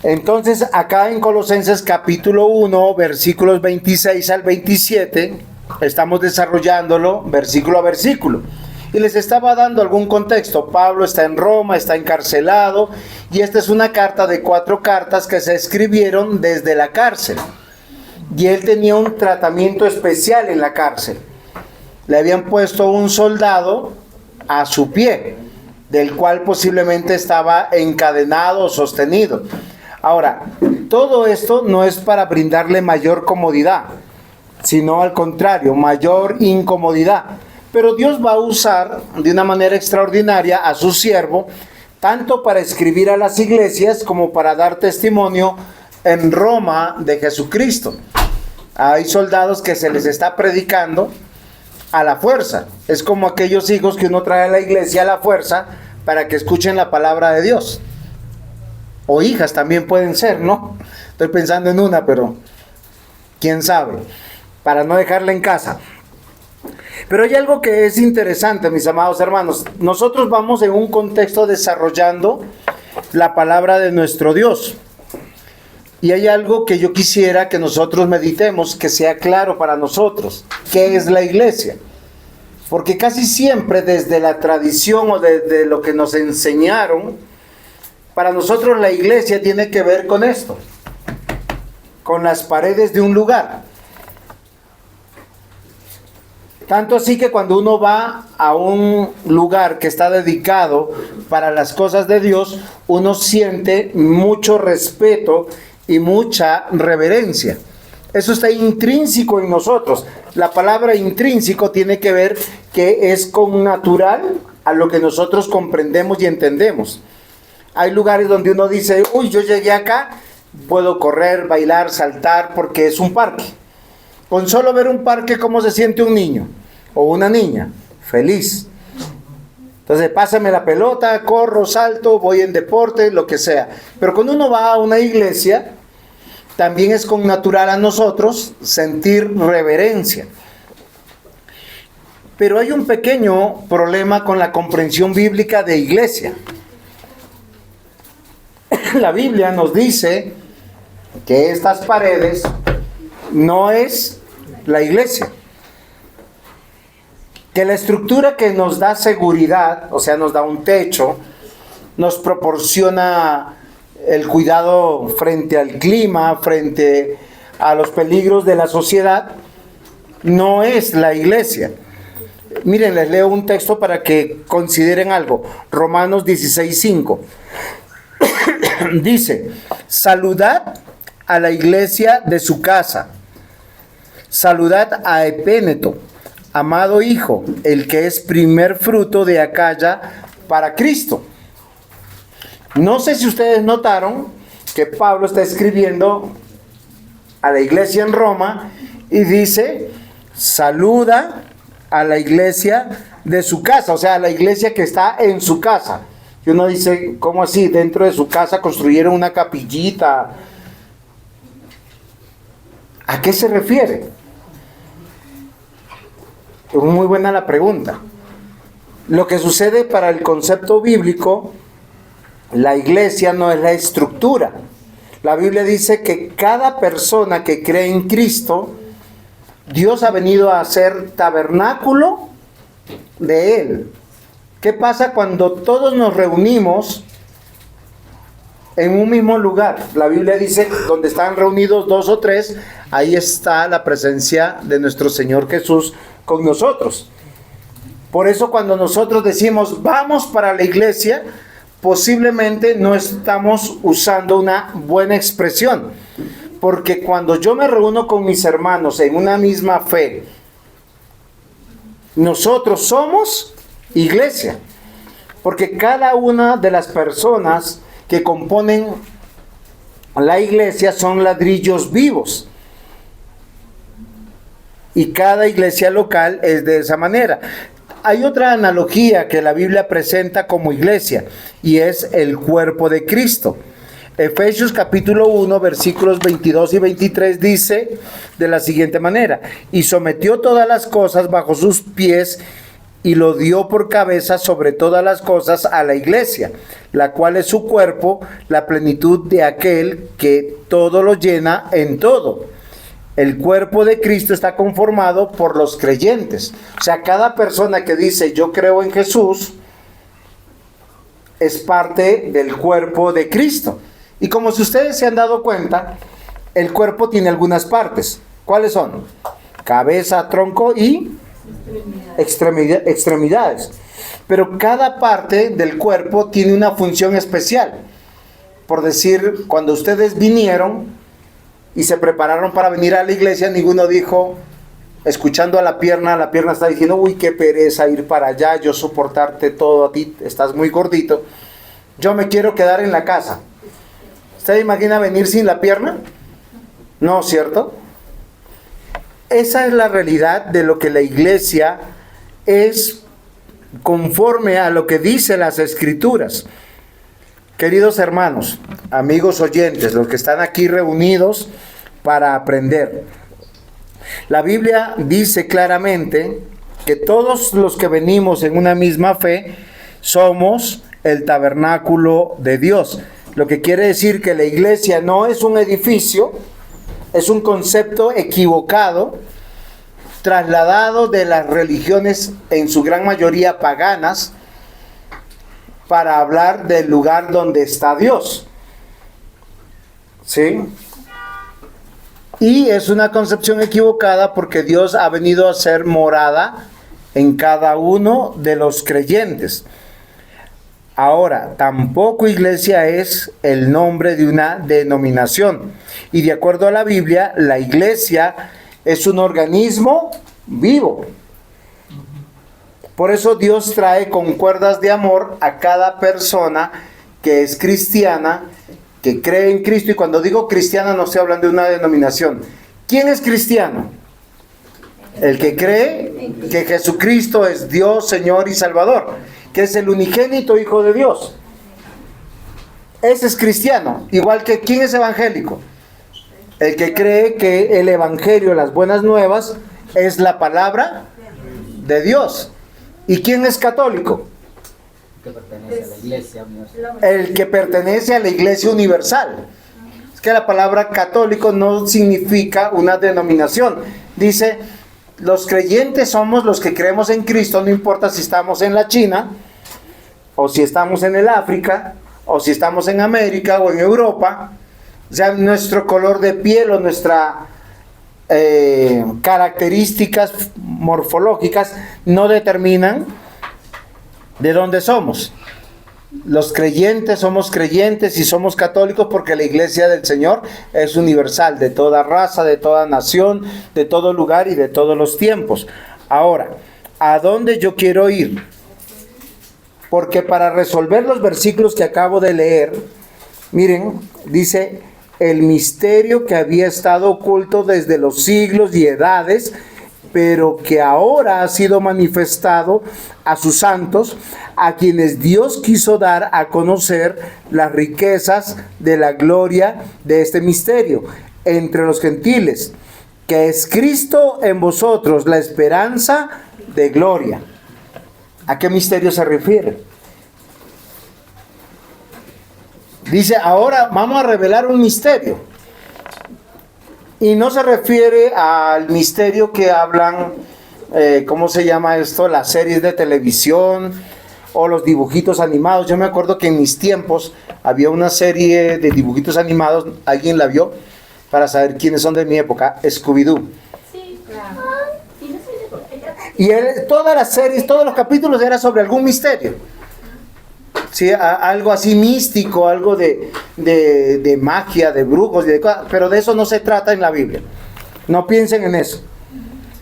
Entonces, acá en Colosenses capítulo 1, versículos 26 al 27, estamos desarrollándolo versículo a versículo. Y les estaba dando algún contexto. Pablo está en Roma, está encarcelado, y esta es una carta de 4 cartas que se escribieron desde la cárcel. Y él tenía un tratamiento especial en la cárcel. Le habían puesto un soldado a su pie, del cual posiblemente estaba encadenado o sostenido. Ahora, todo esto no es para brindarle mayor comodidad, sino al contrario, mayor incomodidad. Pero Dios va a usar de una manera extraordinaria a su siervo, tanto para escribir a las iglesias como para dar testimonio en Roma de Jesucristo. Hay soldados que se les está predicando a la fuerza. Es como aquellos hijos que uno trae a la iglesia a la fuerza para que escuchen la palabra de Dios. O hijas también pueden ser, ¿no? Estoy pensando en una, pero quién sabe, para no dejarla en casa. Pero hay algo que es interesante, mis amados hermanos. Nosotros vamos en un contexto desarrollando la palabra de nuestro Dios. Y hay algo que yo quisiera que nosotros meditemos, que sea claro para nosotros. ¿Qué es la iglesia? Porque casi siempre desde la tradición o desde lo que nos enseñaron, para nosotros la iglesia tiene que ver con esto, con las paredes de un lugar. Tanto así que cuando uno va a un lugar que está dedicado para las cosas de Dios, uno siente mucho respeto y mucha reverencia. Eso está intrínseco en nosotros. La palabra intrínseco tiene que ver que es connatural a lo que nosotros comprendemos y entendemos. Hay lugares donde uno dice, uy, yo llegué acá, puedo correr, bailar, saltar, porque es un parque. Con solo ver un parque, ¿cómo se siente un niño o una niña? Feliz. Entonces, pásame la pelota, corro, salto, voy en deporte, lo que sea. Pero cuando uno va a una iglesia, también es connatural a nosotros sentir reverencia. Pero hay un pequeño problema con la comprensión bíblica de iglesia. La Biblia nos dice que estas paredes no es la iglesia. Que la estructura que nos da seguridad, o sea, nos da un techo, nos proporciona el cuidado frente al clima, frente a los peligros de la sociedad, no es la iglesia. Miren, les leo un texto para que consideren algo. Romanos 16:5. Dice, saludad a la iglesia de su casa. Saludad a Epéneto, amado hijo, el que es primer fruto de Acaya para Cristo. No sé si ustedes notaron que Pablo está escribiendo a la iglesia en Roma y dice, saluda a la iglesia de su casa, o sea, a la iglesia que está en su casa. Y uno dice, ¿cómo así? Dentro de su casa construyeron una capillita. ¿A qué se refiere? Es muy buena la pregunta. Lo que sucede para el concepto bíblico, la iglesia no es la estructura. La Biblia dice que cada persona que cree en Cristo, Dios ha venido a ser tabernáculo de Él. ¿Qué pasa cuando todos nos reunimos en un mismo lugar? La Biblia dice, donde están reunidos 2 o 3, ahí está la presencia de nuestro Señor Jesús con nosotros. Por eso cuando nosotros decimos, vamos para la iglesia, posiblemente no estamos usando una buena expresión. Porque cuando yo me reúno con mis hermanos en una misma fe, nosotros somos iglesia. Porque cada una de las personas que componen la iglesia son ladrillos vivos. Y cada iglesia local es de esa manera. Hay otra analogía que la Biblia presenta como iglesia, y es el cuerpo de Cristo. Efesios capítulo 1, versículos 22 y 23 dice de la siguiente manera, y sometió todas las cosas bajo sus pies, y lo dio por cabeza sobre todas las cosas a la iglesia, la cual es su cuerpo, la plenitud de aquel que todo lo llena en todo. El cuerpo de Cristo está conformado por los creyentes. O sea, cada persona que dice yo creo en Jesús es parte del cuerpo de Cristo. Y como si ustedes se han dado cuenta, el cuerpo tiene algunas partes. ¿Cuáles son? Cabeza, tronco y extremidades. Pero cada parte del cuerpo tiene una función especial. Por decir, cuando ustedes vinieron y se prepararon para venir a la iglesia, ninguno dijo, escuchando a la pierna está diciendo, uy, qué pereza ir para allá, yo soportarte todo a ti, estás muy gordito, yo me quiero quedar en la casa. ¿Usted imagina venir sin la pierna? No, ¿cierto? Esa es la realidad de lo que la iglesia es conforme a lo que dice las Escrituras. Queridos hermanos, amigos oyentes, los que están aquí reunidos para aprender. La Biblia dice claramente que todos los que venimos en una misma fe somos el tabernáculo de Dios. Lo que quiere decir que la iglesia no es un edificio, es un concepto equivocado, trasladado de las religiones, en su gran mayoría paganas, para hablar del lugar donde está Dios. ¿Sí? Y es una concepción equivocada porque Dios ha venido a ser morada en cada uno de los creyentes. Ahora, tampoco iglesia es el nombre de una denominación. Y de acuerdo a la Biblia, la iglesia es un organismo vivo. Por eso Dios trae con cuerdas de amor a cada persona que es cristiana, que cree en Cristo. Y cuando digo cristiana no estoy hablando de una denominación. ¿Quién es cristiano? El que cree que Jesucristo es Dios, Señor y Salvador, que es el unigénito Hijo de Dios. Ese es cristiano. Igual que ¿quién es evangélico? El que cree que el evangelio, las buenas nuevas, es la palabra de Dios. ¿Y quién es católico? Que pertenece a la iglesia universal. El que pertenece a la iglesia universal. Es que la palabra católico no significa una denominación. Dice, los creyentes somos los que creemos en Cristo, no importa si estamos en la China, o si estamos en el África, o si estamos en América o en Europa. O sea, nuestro color de piel o nuestras características morfológicas no determinan de dónde somos. Los creyentes somos creyentes y somos católicos porque la iglesia del Señor es universal, de toda raza, de toda nación, de todo lugar y de todos los tiempos. Ahora, ¿a dónde yo quiero ir? Porque para resolver los versículos que acabo de leer, miren, dice, el misterio que había estado oculto desde los siglos y edades, pero que ahora ha sido manifestado a sus santos, a quienes Dios quiso dar a conocer las riquezas de la gloria de este misterio entre los gentiles, que es Cristo en vosotros, la esperanza de gloria. ¿A qué misterio se refiere? Dice, ahora vamos a revelar un misterio. Y no se refiere al misterio que hablan, ¿cómo se llama esto? Las series de televisión o los dibujitos animados. Yo me acuerdo que en mis tiempos había una serie de dibujitos animados, ¿alguien la vio? Para saber quiénes son de mi época, Scooby-Doo. Sí, claro. Y todas las series, todos los capítulos eran sobre algún misterio. Sí, algo así místico, algo de magia, de brujos, pero de eso no se trata en la Biblia. No piensen en eso.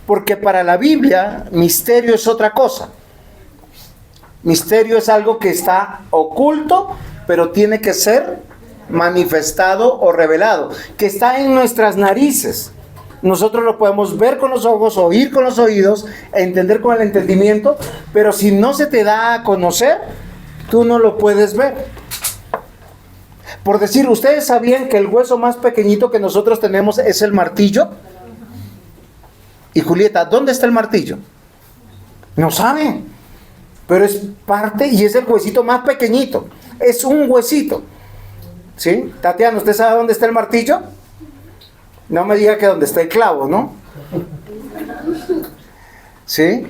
Porque para la Biblia, misterio es otra cosa. Misterio es algo que está oculto, pero tiene que ser manifestado o revelado, que está en nuestras narices. Nosotros lo podemos ver con los ojos, oír con los oídos, entender con el entendimiento, pero si no se te da a conocer, tú no lo puedes ver. Por decir, ¿ustedes sabían que el hueso más pequeñito que nosotros tenemos es el martillo? Y Julieta, ¿dónde está el martillo? No saben. pero es parte y es el huesito más pequeñito. Es un huesito. ¿Sí? Tatiana, ¿usted sabe dónde está el martillo? No me diga que donde está el clavo, ¿no? ¿Sí?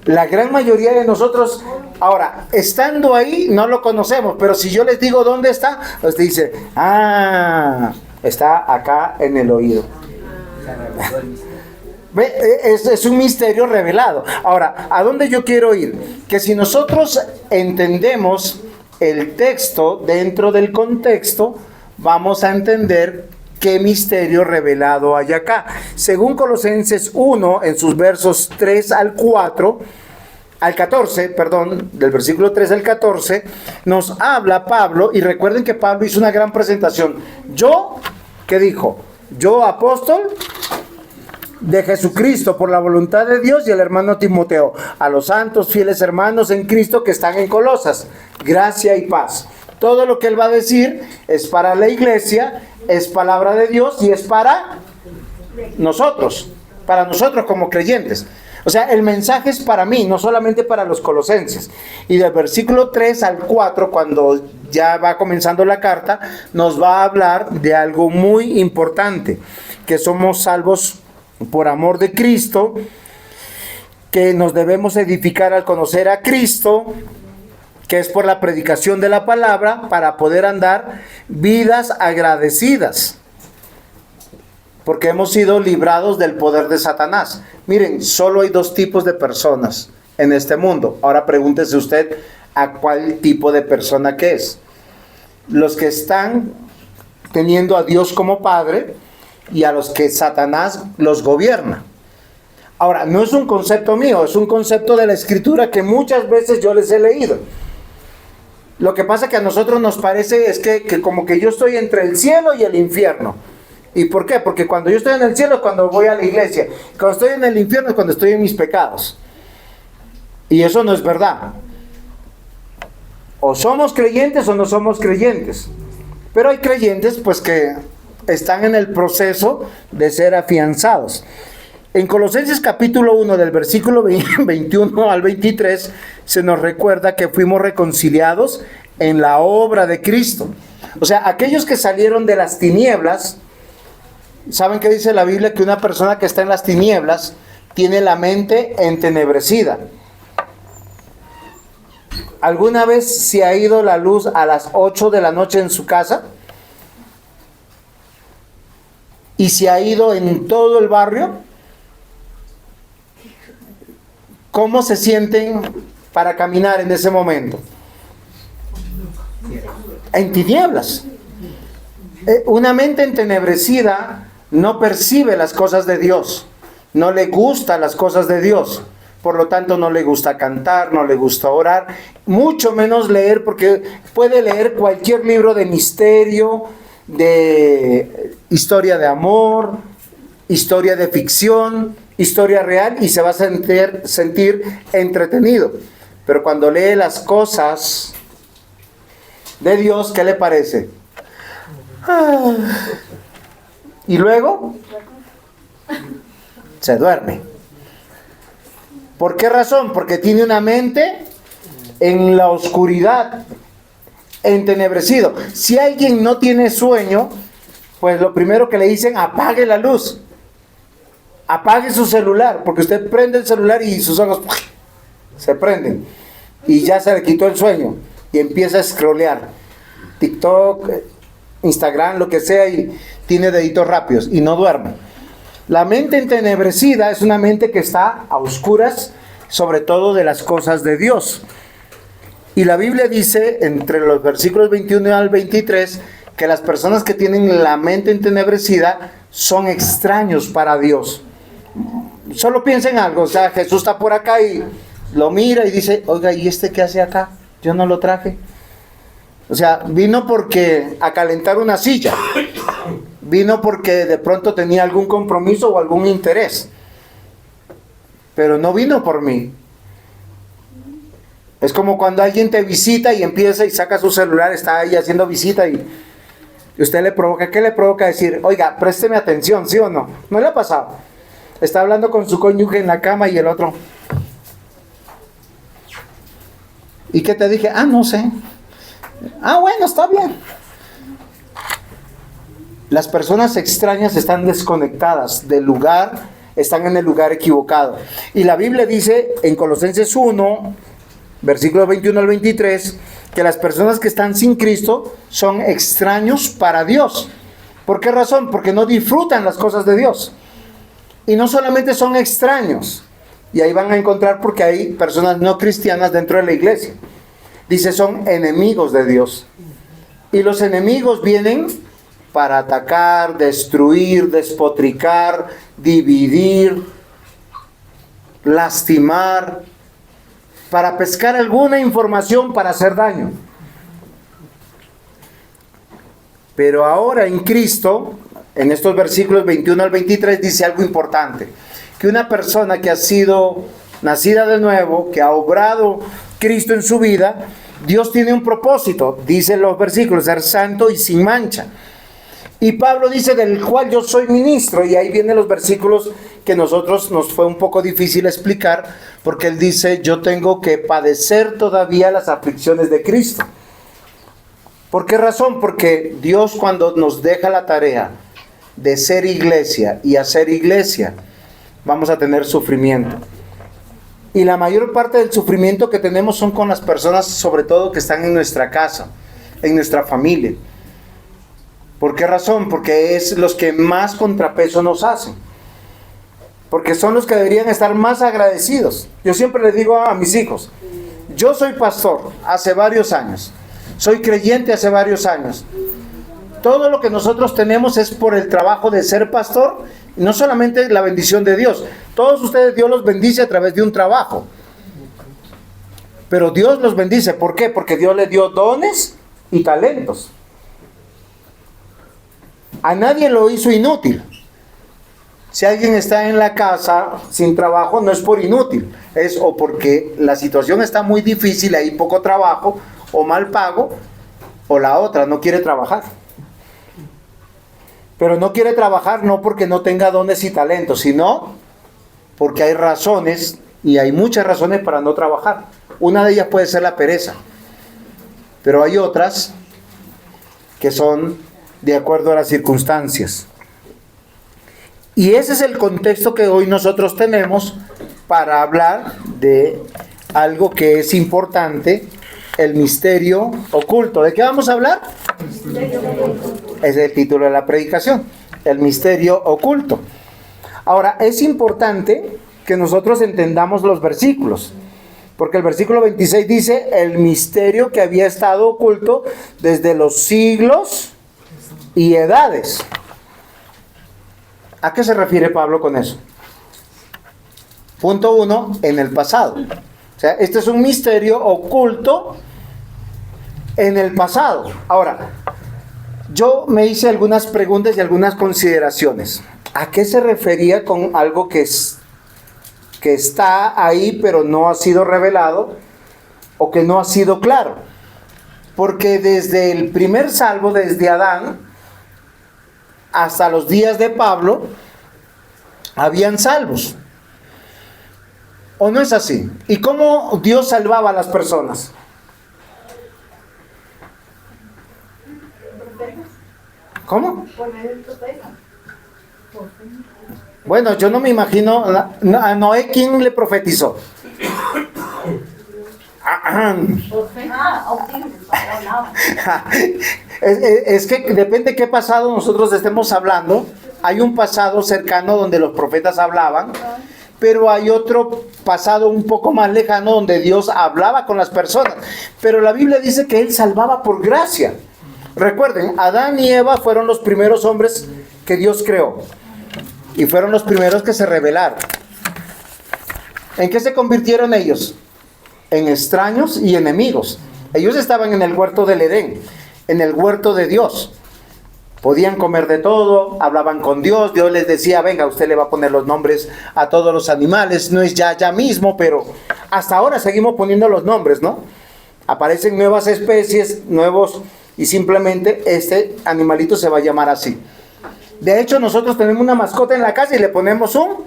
La gran mayoría de nosotros, ahora, estando ahí, no lo conocemos, pero si yo les digo dónde está, usted dice, está acá en el oído. ¿Ve? Es un misterio revelado. Ahora, ¿a dónde yo quiero ir? Que si nosotros entendemos el texto dentro del contexto, vamos a entender qué misterio revelado hay acá. Según Colosenses 1, en sus versos 3 al 14, del versículo 3 al 14, nos habla Pablo, y recuerden que Pablo hizo una gran presentación. ¿Qué dijo? Yo, apóstol de Jesucristo por la voluntad de Dios, y el hermano Timoteo, a los santos fieles hermanos en Cristo que están en Colosas, gracia y paz. Todo lo que él va a decir es para la iglesia, es palabra de Dios y es para nosotros como creyentes. O sea, el mensaje es para mí, no solamente para los colosenses. Y del versículo 3 al 4, cuando ya va comenzando la carta, nos va a hablar de algo muy importante, que somos salvos por amor de Cristo, que nos debemos edificar al conocer a Cristo, que es por la predicación de la palabra, para poder andar vidas agradecidas, porque hemos sido librados del poder de Satanás. Miren, solo hay dos tipos de personas en este mundo. Ahora pregúntese usted a cuál tipo de persona que es. Los que están teniendo a Dios como Padre y a los que Satanás los gobierna. Ahora, no es un concepto mío, es un concepto de la Escritura que muchas veces yo les he leído. Lo que pasa que a nosotros nos parece es que como que yo estoy entre el cielo y el infierno. ¿Y por qué? Porque cuando yo estoy en el cielo es cuando voy a la iglesia. Cuando estoy en el infierno es cuando estoy en mis pecados. Y eso no es verdad. O somos creyentes o no somos creyentes. Pero hay creyentes pues que están en el proceso de ser afianzados. En Colosenses capítulo 1 del versículo 21 al 23 se nos recuerda que fuimos reconciliados en la obra de Cristo. O sea, aquellos que salieron de las tinieblas, ¿saben qué dice la Biblia? Que una persona que está en las tinieblas tiene la mente entenebrecida. ¿Alguna vez se ha ido la luz a las 8 de la noche en su casa? ¿Y se ha ido en todo el barrio? ¿Cómo se sienten para caminar en ese momento? En tinieblas. Una mente entenebrecida no percibe las cosas de Dios, no le gustan las cosas de Dios, por lo tanto no le gusta cantar, no le gusta orar, mucho menos leer, porque puede leer cualquier libro de misterio, de historia de amor, historia de ficción, historia real, y se va a sentir entretenido. Pero cuando lee las cosas de Dios, ¿qué le parece? Y luego se duerme. ¿Por qué razón? Porque tiene una mente en la oscuridad, entenebrecido. Si alguien no tiene sueño, pues lo primero que le dicen, apague la luz, apague su celular, porque usted prende el celular y sus ojos se prenden y ya se le quitó el sueño y empieza a scrollear TikTok, Instagram, lo que sea, y tiene deditos rápidos y no duerme. La mente entenebrecida es una mente que está a oscuras, sobre todo de las cosas de Dios. Y la Biblia dice, entre los versículos 21 al 23, que las personas que tienen la mente entenebrecida son extraños para Dios. Solo piensen algo, o sea, Jesús está por acá y lo mira y dice, oiga, ¿y este qué hace acá? Yo no lo traje. O sea, vino porque a calentar una silla, vino porque de pronto tenía algún compromiso o algún interés, pero no vino por mí. Es como cuando alguien te visita y empieza y saca su celular, está ahí haciendo visita y usted le provoca, ¿qué le provoca decir? Oiga, présteme atención, ¿sí o no? ¿No le ha pasado? Está hablando con su cónyuge en la cama y el otro ¿Y qué te dije? Ah, no sé. Ah, bueno, está bien. Las personas extrañas están desconectadas del lugar, están en el lugar equivocado. Y la Biblia dice en Colosenses 1, versículos 21 al 23, que las personas que están sin Cristo son extraños para Dios. ¿Por qué razón? Porque no disfrutan las cosas de Dios. Y no solamente son extraños, y ahí van a encontrar porque hay personas no cristianas dentro de la iglesia. Dice, son enemigos de Dios. Y los enemigos vienen para atacar, destruir, despotricar, dividir, lastimar, para pescar alguna información para hacer daño. Pero ahora en Cristo, en estos versículos 21 al 23, dice algo importante. Que una persona que ha sido nacida de nuevo, que ha obrado Cristo en su vida, Dios tiene un propósito, dice los versículos, ser santo y sin mancha. Y Pablo dice, del cual yo soy ministro, y ahí vienen los versículos que nosotros nos fue un poco difícil explicar, porque él dice, yo tengo que padecer todavía las aflicciones de Cristo. ¿Por qué razón? Porque Dios, cuando nos deja la tarea de ser iglesia y hacer iglesia, vamos a tener sufrimiento. Y la mayor parte del sufrimiento que tenemos son con las personas, sobre todo que están en nuestra casa, en nuestra familia. ¿Por qué razón? Porque es los que más contrapeso nos hacen. Porque son los que deberían estar más agradecidos. Yo siempre le digo a mis hijos, yo soy pastor hace varios años, soy creyente hace varios años. Todo lo que nosotros tenemos es por el trabajo de ser pastor, y no solamente la bendición de Dios. Todos ustedes Dios los bendice a través de un trabajo. Pero Dios los bendice, ¿por qué? Porque Dios les dio dones y talentos. A nadie lo hizo inútil. Si alguien está en la casa sin trabajo, no es por inútil, es o porque la situación está muy difícil, hay poco trabajo, o mal pago, o la otra, no quiere trabajar. Pero no quiere trabajar no porque no tenga dones y talentos, sino porque hay razones, y hay muchas razones para no trabajar. Una de ellas puede ser la pereza, pero hay otras que son de acuerdo a las circunstancias. Y ese es el contexto que hoy nosotros tenemos para hablar de algo que es importante, el misterio oculto. ¿De qué vamos a hablar? Es el título de la predicación, el misterio oculto. Ahora, es importante que nosotros entendamos los versículos, porque el versículo 26 dice, el misterio que había estado oculto desde los siglos y edades. ¿A qué se refiere Pablo con eso? Punto 1, en el pasado. O sea, este es un misterio oculto en el pasado. Ahora, yo me hice algunas preguntas y algunas consideraciones. ¿A qué se refería con algo que está ahí pero no ha sido revelado o que no ha sido claro? Porque desde el primer salvo, desde Adán hasta los días de Pablo, habían salvos. ¿O no es así? ¿Y cómo Dios salvaba a las personas? ¿Cómo? Bueno, yo no me imagino a Noé, ¿quién le profetizó? Es que depende qué pasado nosotros estemos hablando. Hay un pasado cercano donde los profetas hablaban, pero hay otro pasado un poco más lejano donde Dios hablaba con las personas. Pero la Biblia dice que Él salvaba por gracia. Recuerden, Adán y Eva fueron los primeros hombres que Dios creó y fueron los primeros que se rebelaron. ¿En qué se convirtieron ellos? En extraños y enemigos. Ellos estaban en el huerto del Edén, en el huerto de Dios. Podían comer de todo, hablaban con Dios. Dios les decía, venga, usted le va a poner los nombres a todos los animales. No es ya mismo, pero hasta ahora seguimos poniendo los nombres, ¿no? Aparecen nuevas especies, nuevos, y simplemente este animalito se va a llamar así. De hecho, nosotros tenemos una mascota en la casa y le ponemos un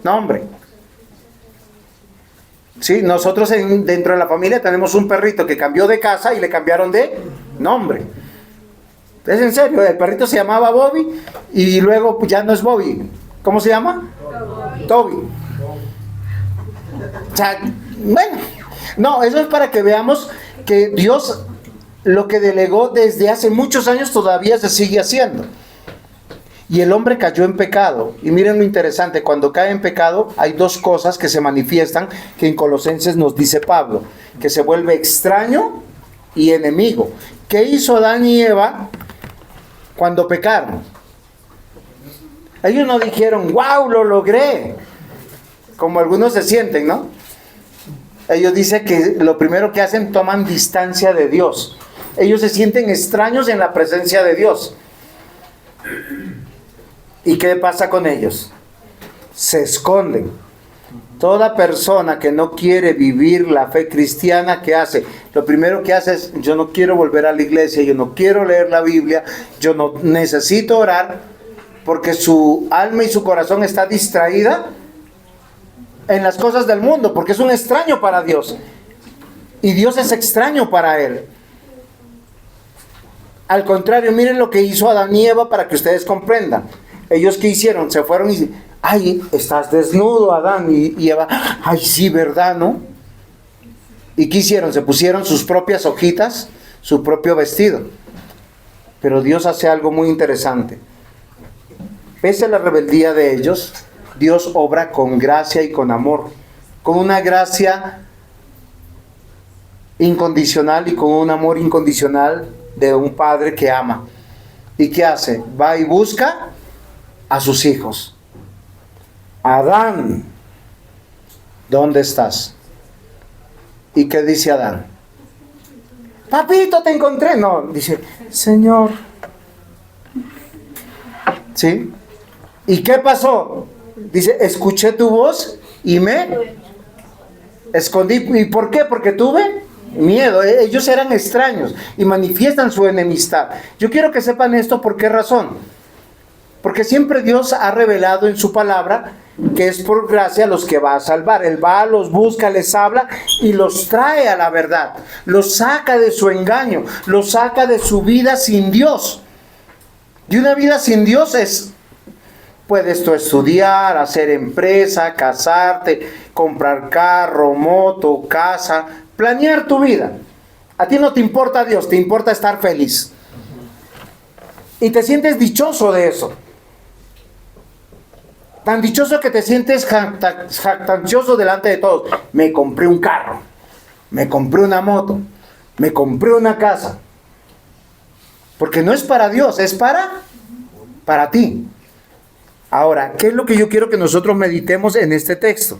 nombre. ¿Sí? Nosotros dentro de la familia tenemos un perrito que cambió de casa y le cambiaron de nombre. Es en serio, el perrito se llamaba Bobby y luego ya no es Bobby. ¿Cómo se llama? Toby. O sea, bueno, no, eso es para que veamos que Dios lo que delegó desde hace muchos años todavía se sigue haciendo. Y el hombre cayó en pecado. Y miren lo interesante, cuando cae en pecado hay dos cosas que se manifiestan, que en Colosenses nos dice Pablo, que se vuelve extraño y enemigo. ¿Qué hizo Adán y Eva cuando pecaron? Ellos no dijeron, wow, lo logré, como algunos se sienten, ¿no? Ellos dicen que lo primero que hacen, toman distancia de Dios. Ellos se sienten extraños en la presencia de Dios. ¿Y qué pasa con ellos? Se esconden. Toda persona que no quiere vivir la fe cristiana, ¿qué hace? Lo primero que hace es, yo no quiero volver a la iglesia, yo no quiero leer la Biblia, yo no necesito orar, porque su alma y su corazón está distraída en las cosas del mundo, porque es un extraño para Dios. Y Dios es extraño para él. Al contrario, miren lo que hizo Adán y Eva para que ustedes comprendan. Ellos, ¿qué hicieron? Se fueron y, ay, estás desnudo, Adán. Y Eva, ay, sí, ¿verdad, no? ¿Y qué hicieron? Se pusieron sus propias hojitas, su propio vestido. Pero Dios hace algo muy interesante. Pese a la rebeldía de ellos, Dios obra con gracia y con amor. Con una gracia incondicional y con un amor incondicional de un padre que ama. ¿Y qué hace? Va y busca a sus hijos. Adán, ¿dónde estás? ¿Y qué dice Adán? Papito, te encontré. No, dice, Señor. ¿Sí? ¿Y qué pasó? Dice, escuché tu voz y me escondí. ¿Y por qué? Porque tuve miedo. Ellos eran extraños y manifiestan su enemistad. Yo quiero que sepan esto. ¿Por qué razón? Porque siempre Dios ha revelado en su palabra que es por gracia los que va a salvar. Él va, los busca, les habla y los trae a la verdad. Los saca de su engaño, los saca de su vida sin Dios. Y una vida sin Dios es, puedes tú estudiar, hacer empresa, casarte, comprar carro, moto, casa, planear tu vida. A ti no te importa Dios, te importa estar feliz. Y te sientes dichoso de eso. Tan dichoso que te sientes jactancioso delante de todos. Me compré un carro, me compré una moto, me compré una casa. Porque no es para Dios, es para ti. Ahora, ¿qué es lo que yo quiero que nosotros meditemos en este texto?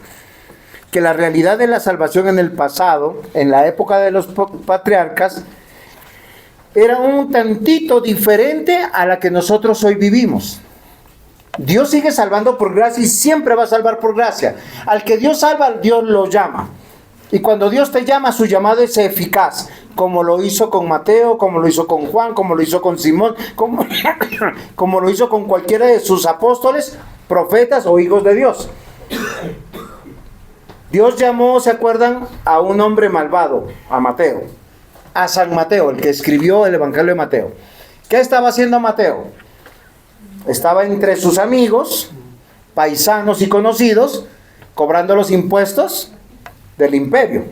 Que la realidad de la salvación en el pasado, en la época de los patriarcas, era un tantito diferente a la que nosotros hoy vivimos. Dios sigue salvando por gracia y siempre va a salvar por gracia. Al que Dios salva, Dios lo llama. Y cuando Dios te llama, su llamado es eficaz, como lo hizo con Mateo, como lo hizo con Juan, como lo hizo con Simón, como lo hizo con cualquiera de sus apóstoles, profetas o hijos de Dios. Dios llamó, ¿se acuerdan?, a un hombre malvado, a Mateo, a San Mateo, el que escribió el Evangelio de Mateo. ¿Qué estaba haciendo Mateo? Estaba entre sus amigos, paisanos y conocidos, cobrando los impuestos del imperio.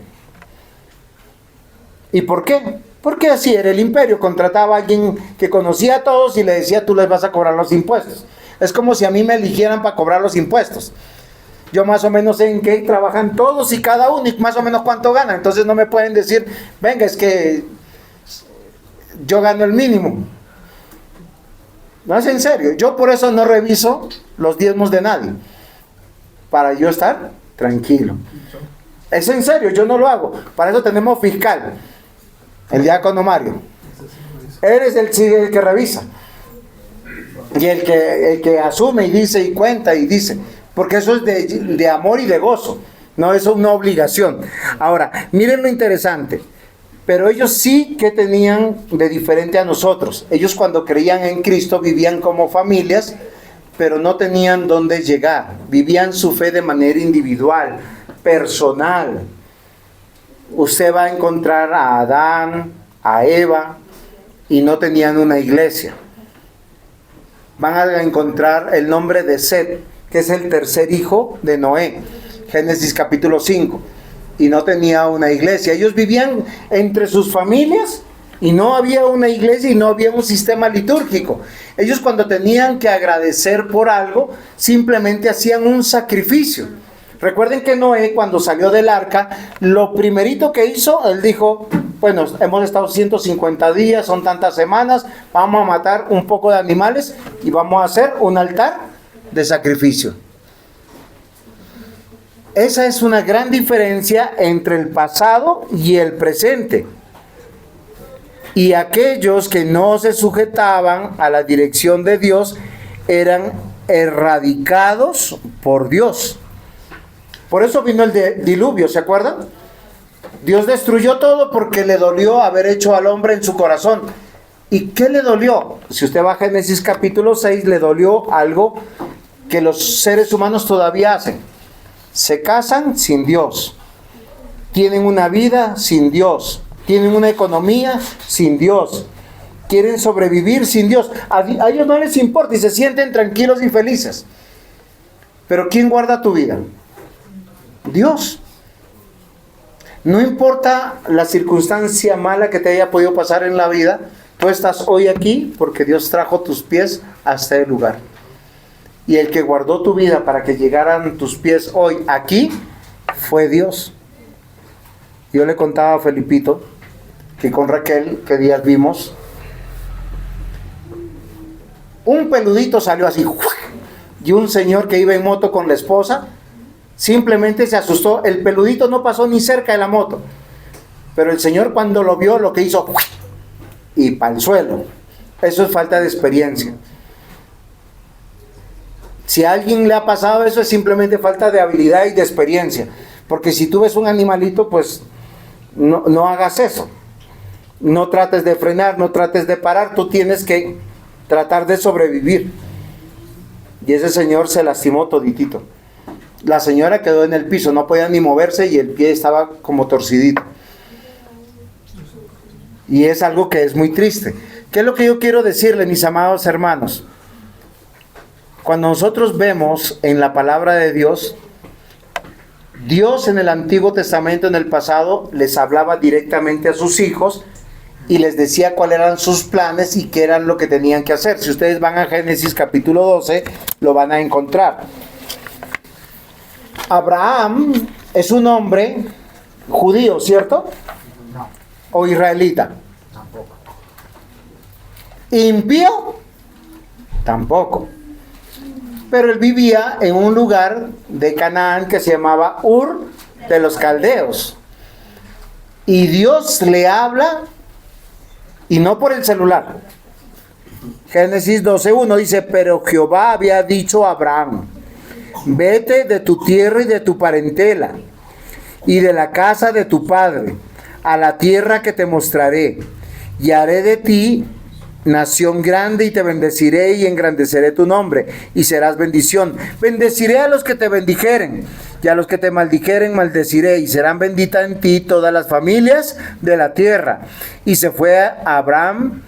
¿Y por qué? Porque así era el imperio. Contrataba a alguien que conocía a todos y le decía, tú les vas a cobrar los impuestos. Es como si a mí me eligieran para cobrar los impuestos. Yo más o menos sé en qué trabajan todos y cada uno y más o menos cuánto ganan. Entonces no me pueden decir, venga, es que yo gano el mínimo. No, es en serio. Yo por eso no reviso los diezmos de nadie, para yo estar tranquilo. Es en serio, yo no lo hago. Para eso tenemos fiscal, el diácono Mario. Él es el que revisa y el que asume y dice y cuenta y dice, porque eso es de amor y de gozo, no es una obligación. Ahora, miren lo interesante. Pero ellos sí que tenían de diferente a nosotros. Ellos cuando creían en Cristo vivían como familias, pero no tenían dónde llegar. Vivían su fe de manera individual, personal. usted va a encontrar a Adán, a Eva, y no tenían una iglesia. Van a encontrar el nombre de Set, que es el tercer hijo de Noé, Génesis capítulo 5, y no tenía una iglesia. Ellos vivían entre sus familias y no había una iglesia y no había un sistema litúrgico. Ellos, cuando tenían que agradecer por algo, simplemente hacían un sacrificio. Recuerden que Noé, cuando salió del arca, lo primerito que hizo, él dijo: bueno, hemos estado 150 días, son tantas semanas, vamos a matar un poco de animales y vamos a hacer un altar de sacrificio. Esa es una gran diferencia entre el pasado y el presente. Y aquellos que no se sujetaban a la dirección de Dios eran erradicados por Dios. Por eso vino el diluvio, ¿se acuerdan? Dios destruyó todo porque le dolió haber hecho al hombre en su corazón. ¿Y qué le dolió? Si usted va a Génesis capítulo 6, le dolió algo que los seres humanos todavía hacen. Se casan sin Dios. Tienen una vida sin Dios. Tienen una economía sin Dios. Quieren sobrevivir sin Dios. A ellos no les importa y se sienten tranquilos y felices. Pero ¿quién guarda tu vida? Dios. No importa la circunstancia mala que te haya podido pasar en la vida, tú estás hoy aquí porque Dios trajo tus pies hasta el lugar. Y el que guardó tu vida para que llegaran tus pies hoy aquí fue Dios. Yo le contaba a Felipito que con Raquel, que días vimos, un peludito salió así, y un señor que iba en moto con la esposa simplemente se asustó. El peludito no pasó ni cerca de la moto, pero el señor, cuando lo vio, lo que hizo, y para el suelo. Eso es falta de experiencia. Si a alguien le ha pasado eso, es simplemente falta de habilidad y de experiencia. Porque si tú ves un animalito, pues no hagas eso. No trates de frenar, no trates de parar. Tú tienes que tratar de sobrevivir. Y ese señor se lastimó toditito. La señora quedó en el piso, no podía ni moverse y el pie estaba como torcidito. Y es algo que es muy triste. ¿Qué es lo que yo quiero decirle, mis amados hermanos? Cuando nosotros vemos en la palabra de Dios, Dios en el Antiguo Testamento, en el pasado, les hablaba directamente a sus hijos y les decía cuáles eran sus planes y qué eran lo que tenían que hacer. Si ustedes van a Génesis capítulo 12, lo van a encontrar. Abraham es un hombre judío, ¿cierto? No. ¿O israelita? Tampoco. ¿Impío? Tampoco. Pero él vivía en un lugar de Canaán que se llamaba Ur de los Caldeos. Y Dios le habla, y no por el celular. Génesis 12:1 dice: pero Jehová había dicho a Abraham: vete de tu tierra y de tu parentela, y de la casa de tu padre, a la tierra que te mostraré, y haré de ti nación grande, y te bendeciré y engrandeceré tu nombre, y serás bendición. Bendeciré a los que te bendijeren, y a los que te maldijeren maldeciré, y serán benditas en ti todas las familias de la tierra. Y se fue a Abraham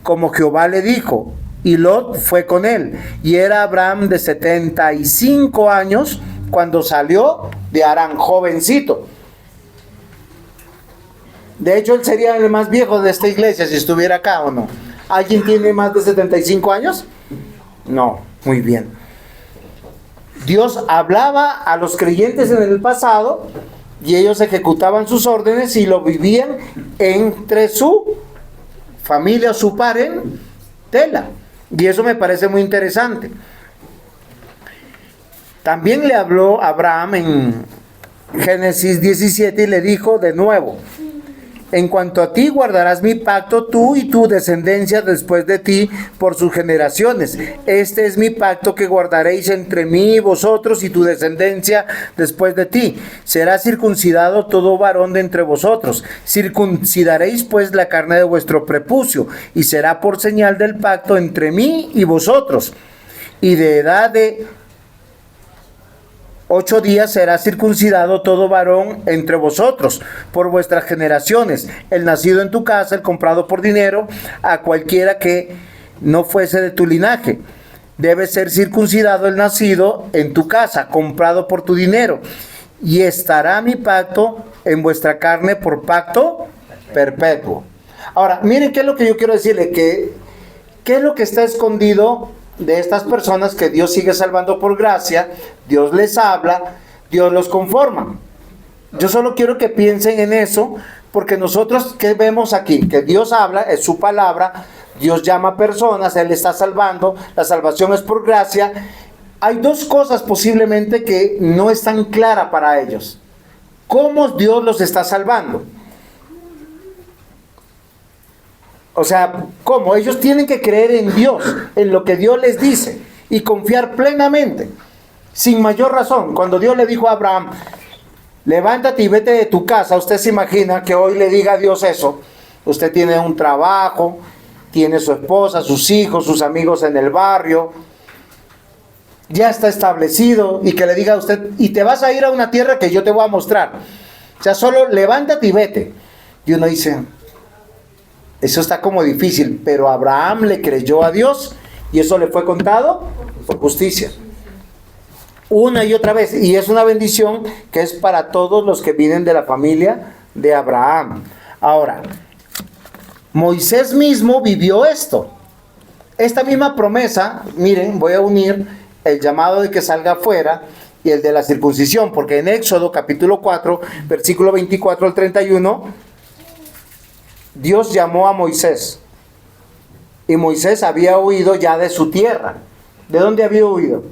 como Jehová le dijo, y Lot fue con él. Y era Abraham de 75 años cuando salió de Harán, jovencito. De hecho, él sería el más viejo de esta iglesia si estuviera acá, ¿o no? ¿Alguien tiene más de 75 años? No, muy bien. Dios hablaba a los creyentes en el pasado y ellos ejecutaban sus órdenes y lo vivían entre su familia o su parentela. Y eso me parece muy interesante. También le habló a Abraham en Génesis 17 y le dijo de nuevo: en cuanto a ti, guardarás mi pacto, tú y tu descendencia después de ti por sus generaciones. Este es mi pacto que guardaréis entre mí y vosotros y tu descendencia después de ti. Será circuncidado todo varón de entre vosotros. Circuncidaréis pues la carne de vuestro prepucio, y será por señal del pacto entre mí y vosotros. Y de edad de 8 días será circuncidado todo varón entre vosotros, por vuestras generaciones, el nacido en tu casa, el comprado por dinero, a cualquiera que no fuese de tu linaje. Debe ser circuncidado el nacido en tu casa, comprado por tu dinero. Y estará mi pacto en vuestra carne por pacto perpetuo. Ahora, miren qué es lo que yo quiero decirle, qué es lo que está escondido de estas personas que Dios sigue salvando por gracia. Dios les habla, Dios los conforma. Yo solo quiero que piensen en eso, porque nosotros, ¿qué vemos aquí? Que Dios habla, es su palabra, Dios llama a personas, Él está salvando, la salvación es por gracia. Hay dos cosas posiblemente que no están claras para ellos. ¿Cómo Dios los está salvando? O sea, ¿cómo? Ellos tienen que creer en Dios, en lo que Dios les dice, y confiar plenamente, sin mayor razón. Cuando Dios le dijo a Abraham, levántate y vete de tu casa, usted se imagina que hoy le diga a Dios eso. Usted tiene un trabajo, tiene su esposa, sus hijos, sus amigos en el barrio, ya está establecido, y que le diga a usted, y te vas a ir a una tierra que yo te voy a mostrar. O sea, solo levántate y vete. Y uno dice, eso está como difícil, pero Abraham le creyó a Dios y eso le fue contado por justicia. Una y otra vez, y es una bendición que es para todos los que vienen de la familia de Abraham. Ahora, Moisés mismo vivió esto. Esta misma promesa, miren, voy a unir el llamado de que salga afuera y el de la circuncisión, porque en Éxodo capítulo 4, versículo 24 al 31, Dios llamó a Moisés, y Moisés había huido ya de su tierra. ¿De dónde había huido?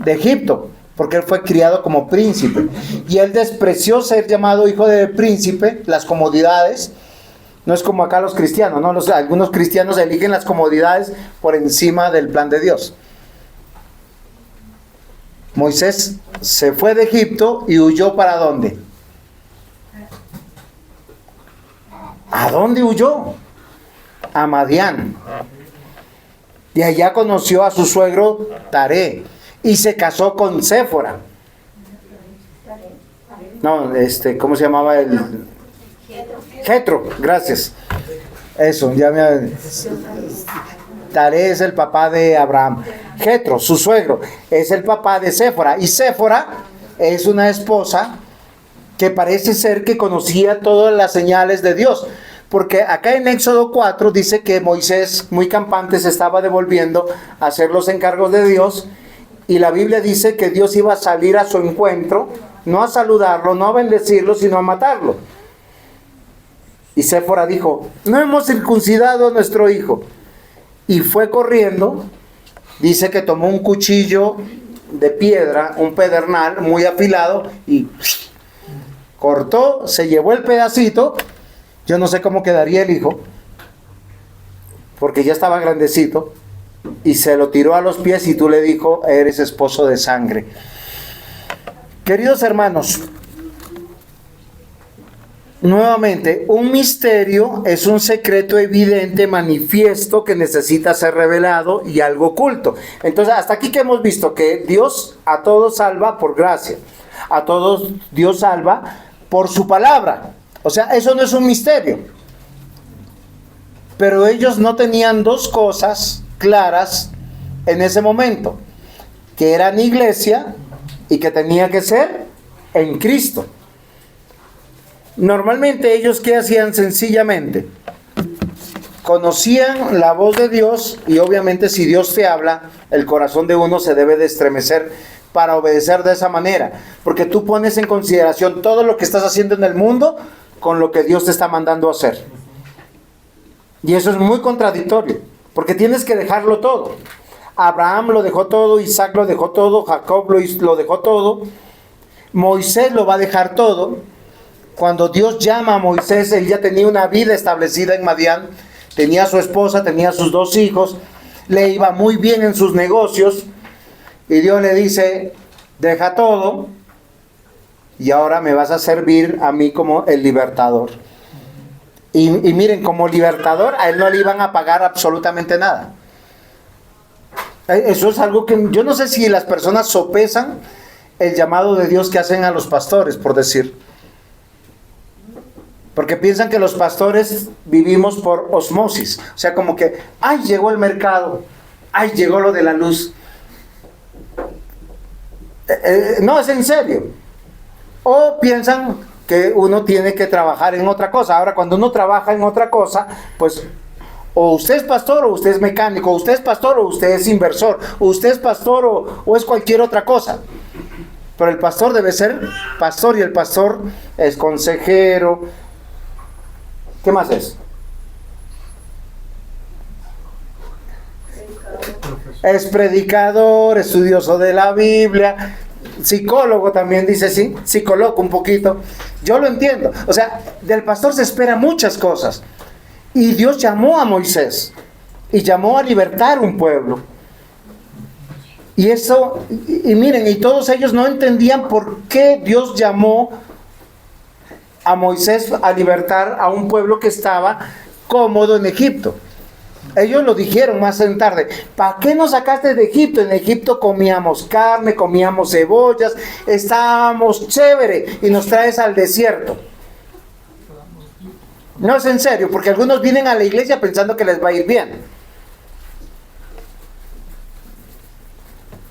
De Egipto, porque él fue criado como príncipe, y él despreció ser llamado hijo de príncipe, las comodidades. No es como acá los cristianos, ¿no? Algunos cristianos eligen las comodidades por encima del plan de Dios. Moisés se fue de Egipto y huyó ¿para dónde? ¿A dónde huyó? A Madián. Y allá conoció a su suegro Taré y se casó con Séfora. No, ¿cómo se llamaba el? Jetro, gracias. Eso, ya me... Taré es el papá de Abraham. Jetro, su suegro, es el papá de Séfora. Y Séfora es una esposa que parece ser que conocía todas las señales de Dios. Porque acá en Éxodo 4 dice que Moisés, muy campante, se estaba devolviendo a hacer los encargos de Dios. Y la Biblia dice que Dios iba a salir a su encuentro, no a saludarlo, no a bendecirlo, sino a matarlo. Y Séfora dijo, no hemos circuncidado a nuestro hijo. Y fue corriendo, dice que tomó un cuchillo de piedra, un pedernal muy afilado, y cortó, se llevó el pedacito. Yo no sé cómo quedaría el hijo, porque ya estaba grandecito, y se lo tiró a los pies y tú le dijo, eres esposo de sangre. Queridos hermanos, nuevamente, un misterio es un secreto evidente, manifiesto, que necesita ser revelado y algo oculto. Entonces, hasta aquí que hemos visto que Dios a todos salva por gracia, a todos Dios salva por su palabra. O sea, eso no es un misterio. Pero ellos no tenían dos cosas claras en ese momento, que eran iglesia y que tenía que ser en Cristo. Normalmente ellos, ¿qué hacían? Sencillamente conocían la voz de Dios, y obviamente si Dios te habla, el corazón de uno se debe de estremecer para obedecer de esa manera, porque tú pones en consideración todo lo que estás haciendo en el mundo con lo que Dios te está mandando a hacer. Y eso es muy contradictorio, porque tienes que dejarlo todo. Abraham lo dejó todo, Isaac lo dejó todo, Jacob lo dejó todo, Moisés lo va a dejar todo. Cuando Dios llama a Moisés, él ya tenía una vida establecida en Madián, tenía a su esposa, tenía a sus 2 hijos, le iba muy bien en sus negocios, y Dios le dice, deja todo, y ahora me vas a servir a mí como el libertador. Y miren, como libertador, a él no le iban a pagar absolutamente nada. Eso es algo que yo no sé si las personas sopesan el llamado de Dios que hacen a los pastores, por decir. Porque piensan que los pastores vivimos por osmosis. O sea, como que, ¡ay, llegó el mercado! ¡Ay, llegó lo de la luz! No, es en serio. O piensan que uno tiene que trabajar en otra cosa. Ahora, cuando uno trabaja en otra cosa, pues o usted es pastor o usted es mecánico, o usted es pastor o usted es inversor, o usted es pastor o es cualquier otra cosa. Pero el pastor debe ser pastor, y el pastor es consejero. ¿Qué más es? Es predicador, estudioso de la Biblia, psicólogo también, dice, sí, psicólogo un poquito. Yo lo entiendo. O sea, del pastor se espera muchas cosas. Y Dios llamó a Moisés y llamó a libertar un pueblo. Y eso, y miren, y todos ellos no entendían por qué Dios llamó a Moisés a libertar a un pueblo que estaba cómodo en Egipto. Ellos lo dijeron más en tarde: ¿para qué nos sacaste de Egipto? En Egipto comíamos carne, comíamos cebollas, estábamos chévere, y nos traes al desierto. No, es en serio, porque algunos vienen a la iglesia pensando que les va a ir bien.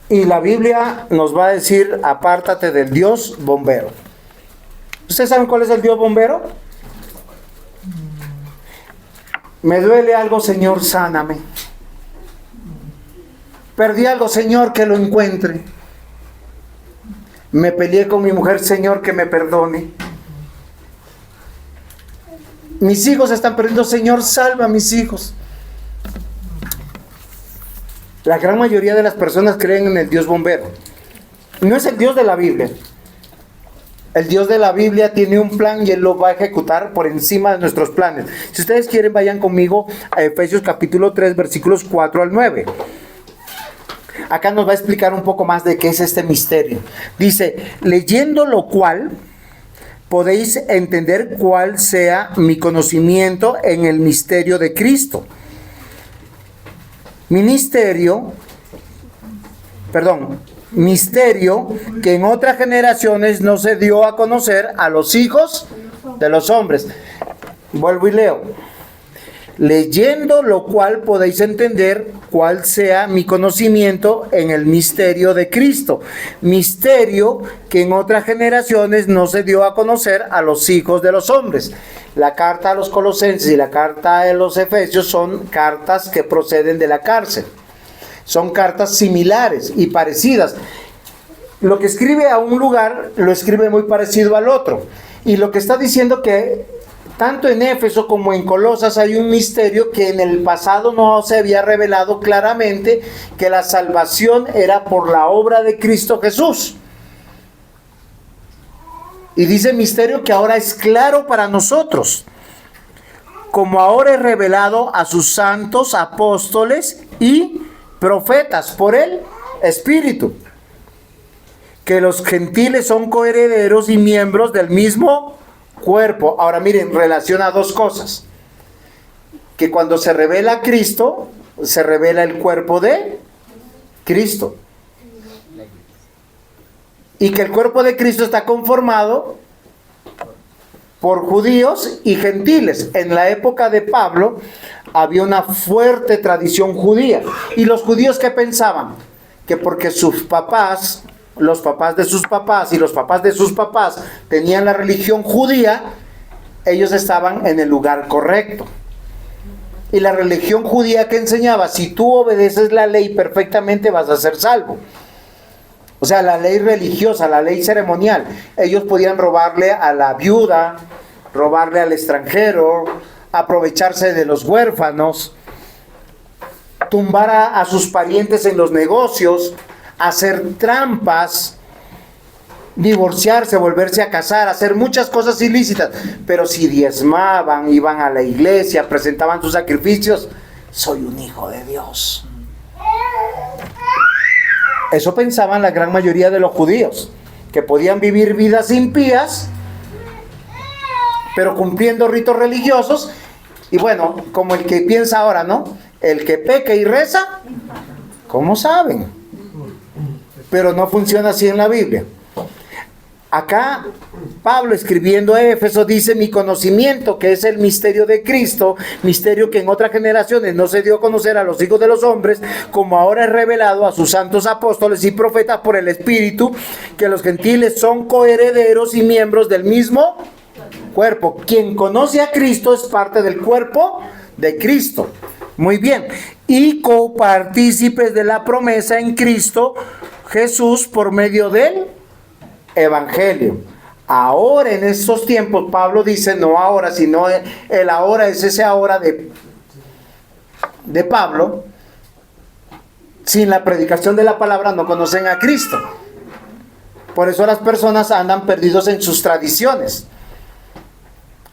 Y la Biblia nos va a decir: apártate del Dios bombero. ¿Ustedes saben cuál es el Dios bombero? Me duele algo, Señor, sáname. Perdí algo, Señor, que lo encuentre. Me peleé con mi mujer, Señor, que me perdone. Mis hijos están perdiendo, Señor, salva a mis hijos. La gran mayoría de las personas creen en el Dios bombero. No es el Dios de la Biblia. El Dios de la Biblia tiene un plan y Él lo va a ejecutar por encima de nuestros planes. Si ustedes quieren, vayan conmigo a Efesios capítulo 3, versículos 4 al 9. Acá nos va a explicar un poco más de qué es este misterio. Dice: leyendo lo cual podéis entender cuál sea mi conocimiento en el misterio de Cristo. Misterio que en otras generaciones no se dio a conocer a los hijos de los hombres. Vuelvo y leo: leyendo lo cual podéis entender cuál sea mi conocimiento en el misterio de Cristo. Misterio que en otras generaciones no se dio a conocer a los hijos de los hombres. La carta a los Colosenses y la carta a los Efesios son cartas que proceden de la cárcel. Son cartas similares y parecidas. Lo que escribe a un lugar, lo escribe muy parecido al otro. Y lo que está diciendo que tanto en Éfeso como en Colosas hay un misterio que en el pasado no se había revelado claramente, que la salvación era por la obra de Cristo Jesús. Y dice misterio que ahora es claro para nosotros, como ahora es revelado a sus santos apóstoles y profetas por el Espíritu, que los gentiles son coherederos y miembros del mismo cuerpo. Ahora miren, relaciona dos cosas: que cuando se revela a Cristo, se revela el cuerpo de Cristo, y que el cuerpo de Cristo está conformado por judíos y gentiles. En la época de Pablo había una fuerte tradición judía. ¿Y los judíos qué pensaban? Que porque sus papás, los papás de sus papás y los papás de sus papás tenían la religión judía, ellos estaban en el lugar correcto. Y la religión judía que enseñaba: si tú obedeces la ley perfectamente, vas a ser salvo. O sea, la ley religiosa, la ley ceremonial. Ellos podían robarle a la viuda, robarle al extranjero, aprovecharse de los huérfanos, tumbar a sus parientes en los negocios, hacer trampas, divorciarse, volverse a casar, hacer muchas cosas ilícitas. Pero si diezmaban, iban a la iglesia, presentaban sus sacrificios, soy un hijo de Dios. Eso pensaban la gran mayoría de los judíos, que podían vivir vidas impías, pero cumpliendo ritos religiosos. Y bueno, como el que piensa ahora, ¿no? El que peca y reza, ¿cómo saben? Pero no funciona así en la Biblia. Acá Pablo, escribiendo a Éfeso, dice: mi conocimiento, que es el misterio de Cristo, misterio que en otras generaciones no se dio a conocer a los hijos de los hombres, como ahora es revelado a sus santos apóstoles y profetas por el Espíritu, que los gentiles son coherederos y miembros del mismo cuerpo. Quien conoce a Cristo es parte del cuerpo de Cristo. Muy bien. Y copartícipes de la promesa en Cristo Jesús por medio del Evangelio. Ahora, en estos tiempos, Pablo dice, no ahora, sino el ahora es ese ahora de Pablo. Sin la predicación de la palabra no conocen a Cristo. Por eso las personas andan perdidos en sus tradiciones.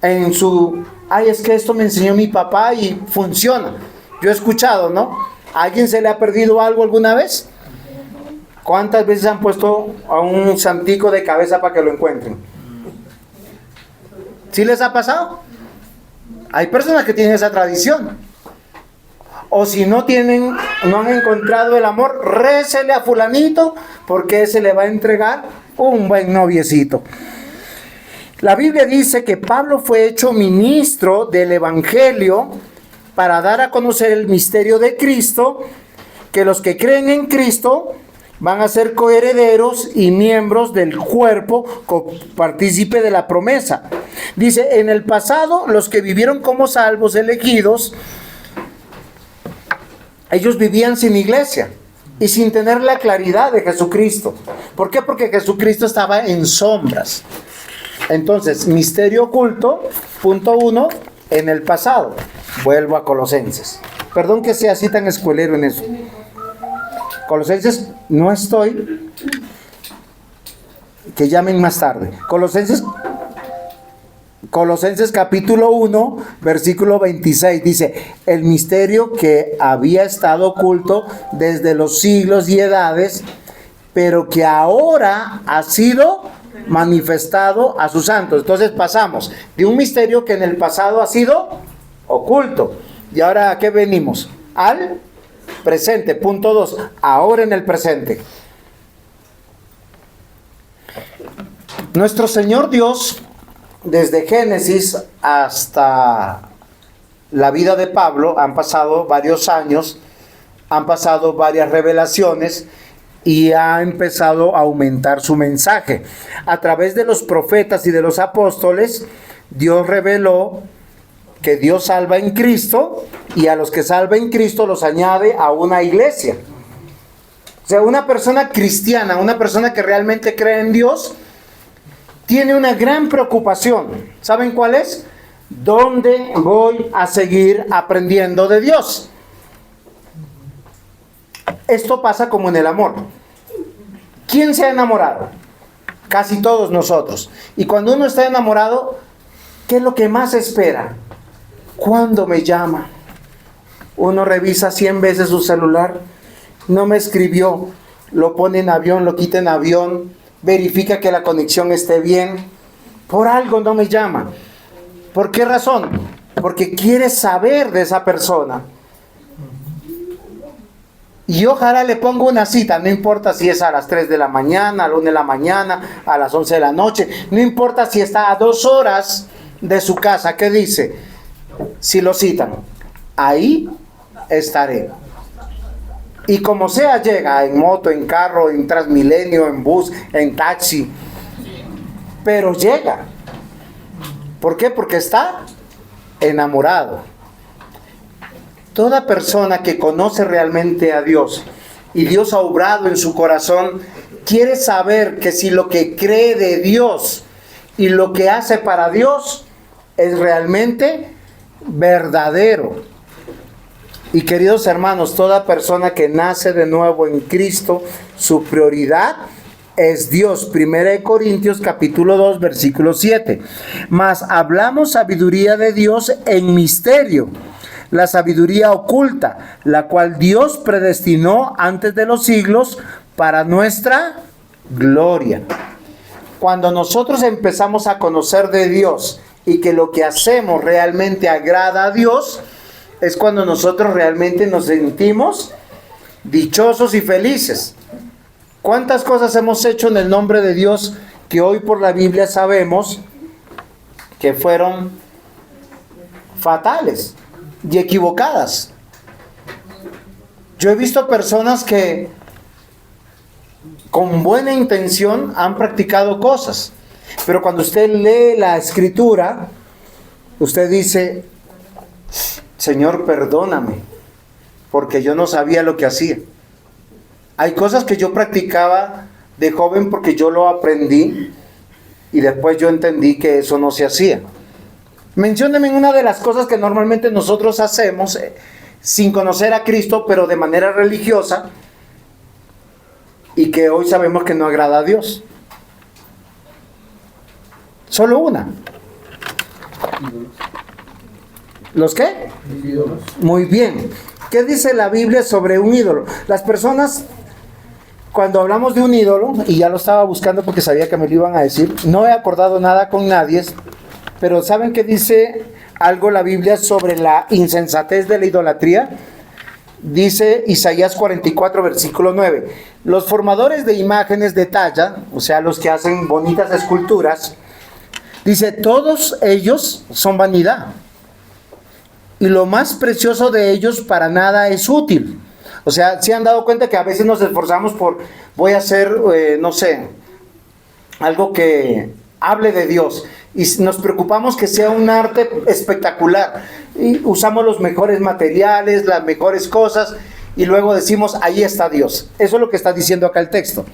En su, ay, es que esto me enseñó mi papá y funciona. Yo he escuchado, ¿no? ¿A alguien se le ha perdido algo alguna vez? ¿Cuántas veces han puesto a un santico de cabeza para que lo encuentren? ¿Sí les ha pasado? Hay personas que tienen esa tradición. O si no tienen, no han encontrado el amor, récele a fulanito, porque ese le va a entregar un buen noviecito. La Biblia dice que Pablo fue hecho ministro del Evangelio para dar a conocer el misterio de Cristo, que los que creen en Cristo van a ser coherederos y miembros del cuerpo, partícipe de la promesa. Dice, en el pasado, los que vivieron como salvos elegidos, ellos vivían sin iglesia y sin tener la claridad de Jesucristo. ¿Por qué? Porque Jesucristo estaba en sombras. Entonces, misterio oculto, punto 1, en el pasado. Vuelvo a Colosenses. Perdón que sea así tan escuelero en eso. Colosenses, no estoy, que llamen más tarde. Colosenses capítulo 1, versículo 26, dice: el misterio que había estado oculto desde los siglos y edades, pero que ahora ha sido manifestado a sus santos. Entonces pasamos de un misterio que en el pasado ha sido oculto. ¿Y ahora a qué venimos? Al presente, punto 2, ahora en el presente. Nuestro Señor Dios, desde Génesis hasta la vida de Pablo, han pasado varios años, han pasado varias revelaciones y ha empezado a aumentar su mensaje. A través de los profetas y de los apóstoles, Dios reveló que Dios salva en Cristo, y a los que salva en Cristo los añade a una iglesia. O sea, una persona cristiana, una persona que realmente cree en Dios, tiene una gran preocupación. ¿Saben cuál es? ¿Dónde voy a seguir aprendiendo de Dios? Esto pasa como en el amor. ¿Quién se ha enamorado? Casi todos nosotros. Y cuando uno está enamorado, ¿qué es lo que más espera? ¿Cuándo me llama? Uno revisa 100 veces su celular, no me escribió, lo pone en avión, lo quita en avión, verifica que la conexión esté bien. Por algo no me llama. ¿Por qué razón? Porque quiere saber de esa persona. Y ojalá le ponga una cita, no importa si es a las 3 de la mañana, a la 1 de la mañana, a las 11 de la noche, no importa si está a 2 horas de su casa. ¿Qué dice? Si lo citan, ahí estaré. Y como sea, llega en moto, en carro, en Transmilenio, en bus, en taxi. Pero llega. ¿Por qué? Porque está enamorado. Toda persona que conoce realmente a Dios y Dios ha obrado en su corazón, quiere saber que si lo que cree de Dios y lo que hace para Dios es realmente verdadero. Y queridos hermanos, toda persona que nace de nuevo en Cristo, su prioridad es Dios. 1 Corintios capítulo 2, versículo 7. Mas hablamos sabiduría de Dios en misterio, la sabiduría oculta, la cual Dios predestinó antes de los siglos para nuestra gloria. Cuando nosotros empezamos a conocer de Dios y que lo que hacemos realmente agrada a Dios, es cuando nosotros realmente nos sentimos dichosos y felices. ¿Cuántas cosas hemos hecho en el nombre de Dios que hoy por la Biblia sabemos que fueron fatales y equivocadas. Yo he visto personas que con buena intención han practicado cosas, pero cuando usted lee la Escritura, usted dice: Señor, perdóname, porque yo no sabía lo que hacía. Hay cosas que yo practicaba de joven porque yo lo aprendí y después yo entendí que eso no se hacía. Mencióneme una de las cosas que normalmente nosotros hacemos sin conocer a Cristo, pero de manera religiosa, y que hoy sabemos que no agrada a Dios. Solo una. ¿Los qué? Ídolos. Muy bien. ¿Qué dice la Biblia sobre un ídolo? Las personas, cuando hablamos de un ídolo, y ya lo estaba buscando porque sabía que me lo iban a decir, no he acordado nada con nadie, pero ¿saben qué dice algo la Biblia sobre la insensatez de la idolatría? Dice Isaías 44, versículo 9. Los formadores de imágenes de talla, o sea, los que hacen bonitas esculturas, dice, todos ellos son vanidad. Y lo más precioso de ellos para nada es útil. O sea, ¿se han dado cuenta que a veces nos esforzamos por, voy a hacer, no sé, algo que hable de Dios? Y nos preocupamos que sea un arte espectacular. Y usamos los mejores materiales, las mejores cosas, y luego decimos, ahí está Dios. Eso es lo que está diciendo acá el texto.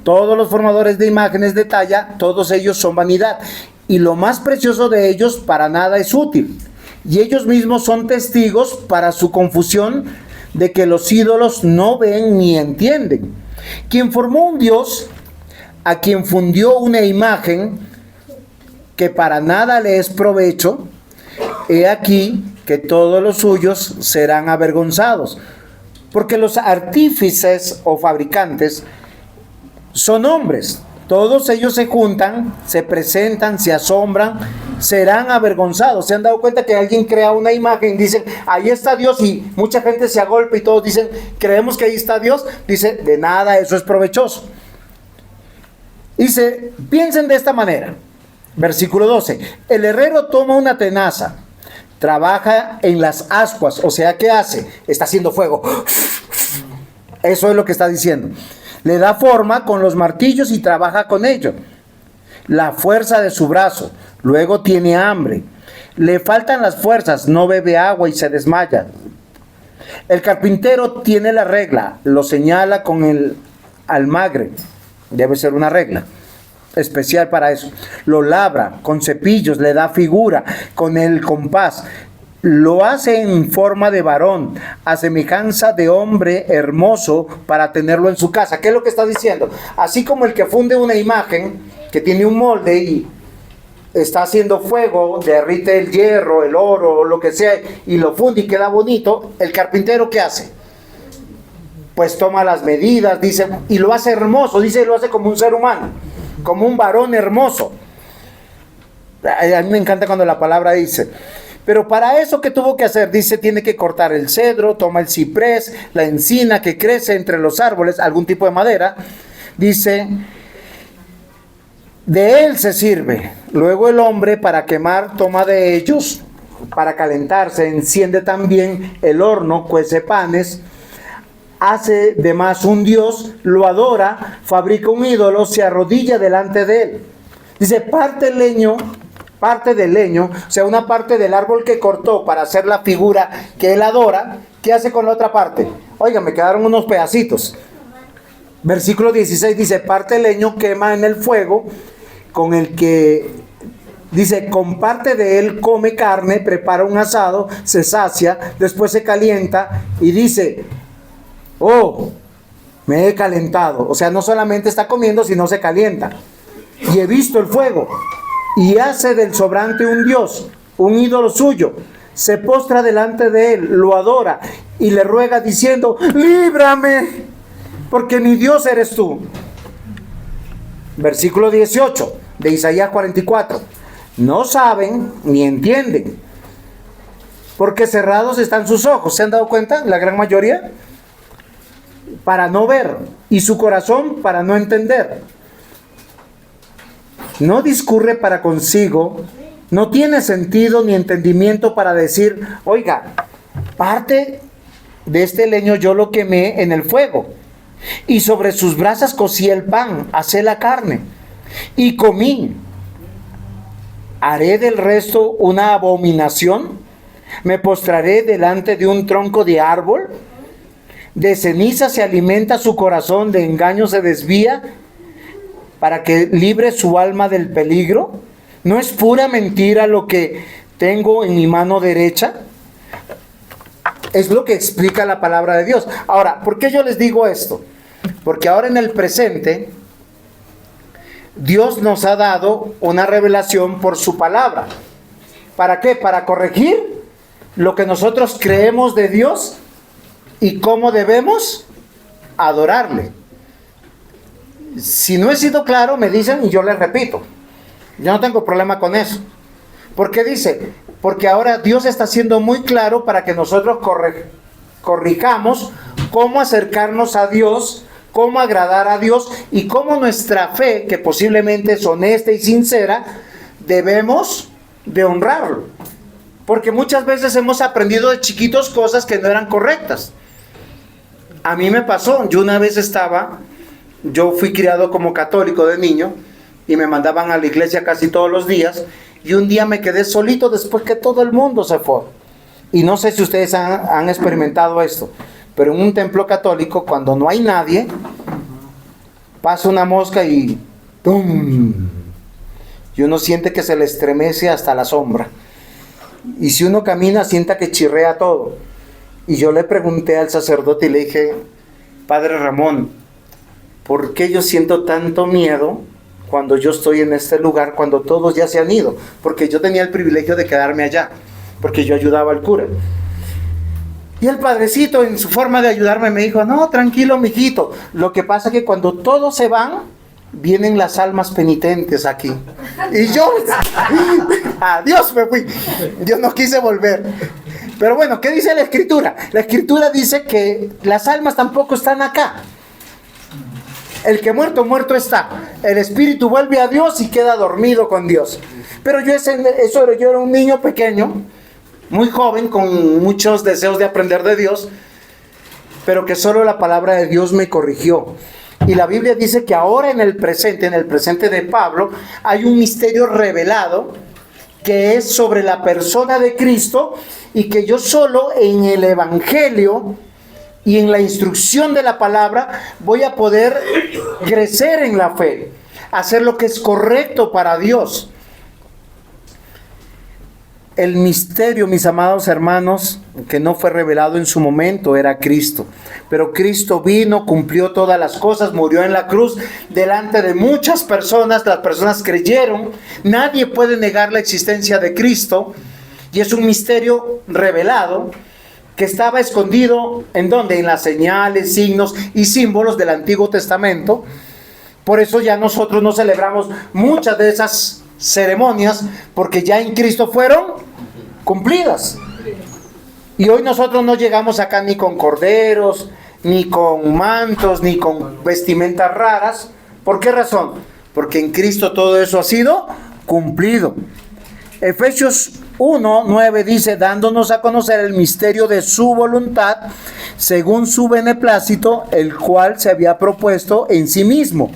Todos los formadores de imágenes de talla, todos ellos son vanidad. Y lo más precioso de ellos para nada es útil. Y ellos mismos son testigos para su confusión de que los ídolos no ven ni entienden. Quien formó un Dios, a quien fundió una imagen que para nada le es provecho, he aquí que todos los suyos serán avergonzados. Porque los artífices o fabricantes son hombres. Todos ellos se juntan, se presentan, se asombran, serán avergonzados. ¿Se han dado cuenta que alguien crea una imagen y dicen, ahí está Dios? Y mucha gente se agolpa y todos dicen, creemos que ahí está Dios. Dice, de nada, eso es provechoso. Dice, piensen de esta manera. Versículo 12. El herrero toma una tenaza, trabaja en las ascuas. O sea, ¿qué hace? Está haciendo fuego. Eso es lo que está diciendo. Le da forma con los martillos y trabaja con ello. La fuerza de su brazo. Luego tiene hambre. Le faltan las fuerzas, no bebe agua y se desmaya. El carpintero tiene la regla, lo señala con el almagre. Debe ser una regla especial para eso. Lo labra con cepillos, le da figura con el compás. Lo hace en forma de varón, a semejanza de hombre hermoso para tenerlo en su casa. ¿Qué es lo que está diciendo? Así como el que funde una imagen que tiene un molde y está haciendo fuego, derrite el hierro, el oro, lo que sea, y lo funde y queda bonito, el carpintero ¿qué hace? Pues toma las medidas, dice, y lo hace hermoso, dice, lo hace como un ser humano, como un varón hermoso. A mí me encanta cuando la palabra dice. Pero para eso, ¿qué tuvo que hacer? Dice, tiene que cortar el cedro, toma el ciprés, la encina que crece entre los árboles, algún tipo de madera. Dice, de él se sirve. Luego el hombre para quemar toma de ellos, para calentarse, enciende también el horno, cuece panes, hace de más un dios, lo adora, fabrica un ídolo, se arrodilla delante de él. Dice, parte del leño, o sea, una parte del árbol que cortó para hacer la figura que él adora, ¿qué hace con la otra parte? Oiga, me quedaron unos pedacitos. Versículo 16 dice, parte el leño, quema en el fuego, con el que, dice, con parte de él come carne, prepara un asado, se sacia, después se calienta y dice, oh, me he calentado. O sea, no solamente está comiendo, sino se calienta. Y he visto el fuego. Y hace del sobrante un dios, un ídolo suyo. Se postra delante de él, lo adora y le ruega diciendo, líbrame, porque mi Dios eres tú. Versículo 18 de Isaías 44. No saben ni entienden, porque cerrados están sus ojos. ¿Se han dado cuenta? La gran mayoría. Para no ver, y su corazón para no entender. no discurre para consigo, no tiene sentido ni entendimiento para decir, oiga, parte de este leño yo lo quemé en el fuego, y sobre sus brasas cocí el pan, asé la carne, y comí. ¿Haré del resto una abominación? ¿Me postraré delante de un tronco de árbol? De ceniza se alimenta su corazón, de engaño se desvía, para que libre su alma del peligro. ¿No es pura mentira lo que tengo en mi mano derecha? Es lo que explica la palabra de Dios. Ahora, ¿por qué yo les digo esto? Porque ahora en el presente, Dios nos ha dado una revelación por su palabra. ¿Para qué? Para corregir lo que nosotros creemos de Dios y cómo debemos adorarle. Si no he sido claro, me dicen y yo les repito. Yo no tengo problema con eso. ¿Por qué dice? Porque ahora Dios está siendo muy claro para que nosotros corrijamos cómo acercarnos a Dios, cómo agradar a Dios y cómo nuestra fe, que posiblemente es honesta y sincera, debemos de honrarlo. Porque muchas veces hemos aprendido de chiquitos cosas que no eran correctas. A mí me pasó, yo fui criado como católico de niño y me mandaban a la iglesia casi todos los días, y un día me quedé solito después que todo el mundo se fue. Y no sé si ustedes han experimentado esto, pero en un templo católico, cuando no hay nadie, pasa una mosca y ¡tum! Y uno siente que se le estremece hasta la sombra. Y si uno camina, sienta que chirrea todo. Y yo le pregunté al sacerdote y le dije, Padre Ramón, ¿por qué yo siento tanto miedo cuando yo estoy en este lugar, cuando todos ya se han ido? Porque yo tenía el privilegio de quedarme allá, porque yo ayudaba al cura. Y el padrecito, en su forma de ayudarme, me dijo, no, tranquilo, mijito. Lo que pasa es que cuando todos se van, vienen las almas penitentes aquí. Y yo, adiós, me fui. Yo no quise volver. Pero bueno, ¿qué dice la Escritura? La Escritura dice que las almas tampoco están acá. El que muerto, muerto está. El espíritu vuelve a Dios y queda dormido con Dios. Pero yo era un niño pequeño, muy joven, con muchos deseos de aprender de Dios, pero que solo la palabra de Dios me corrigió. Y la Biblia dice que ahora en el presente de Pablo, hay un misterio revelado que es sobre la persona de Cristo, y que yo solo en el Evangelio y en la instrucción de la palabra voy a poder crecer en la fe, hacer lo que es correcto para Dios. El misterio, mis amados hermanos, que no fue revelado en su momento, era Cristo. Pero Cristo vino, cumplió todas las cosas, murió en la cruz delante de muchas personas. Las personas creyeron. Nadie puede negar la existencia de Cristo. Y es un misterio revelado que estaba escondido, ¿en dónde? En las señales, signos y símbolos del Antiguo Testamento. Por eso ya nosotros no celebramos muchas de esas ceremonias, porque ya en Cristo fueron cumplidas. Y hoy nosotros no llegamos acá ni con corderos, ni con mantos, ni con vestimentas raras. ¿Por qué razón? Porque en Cristo todo eso ha sido cumplido. Efesios 1:9 dice, dándonos a conocer el misterio de su voluntad, según su beneplácito, el cual se había propuesto en sí mismo.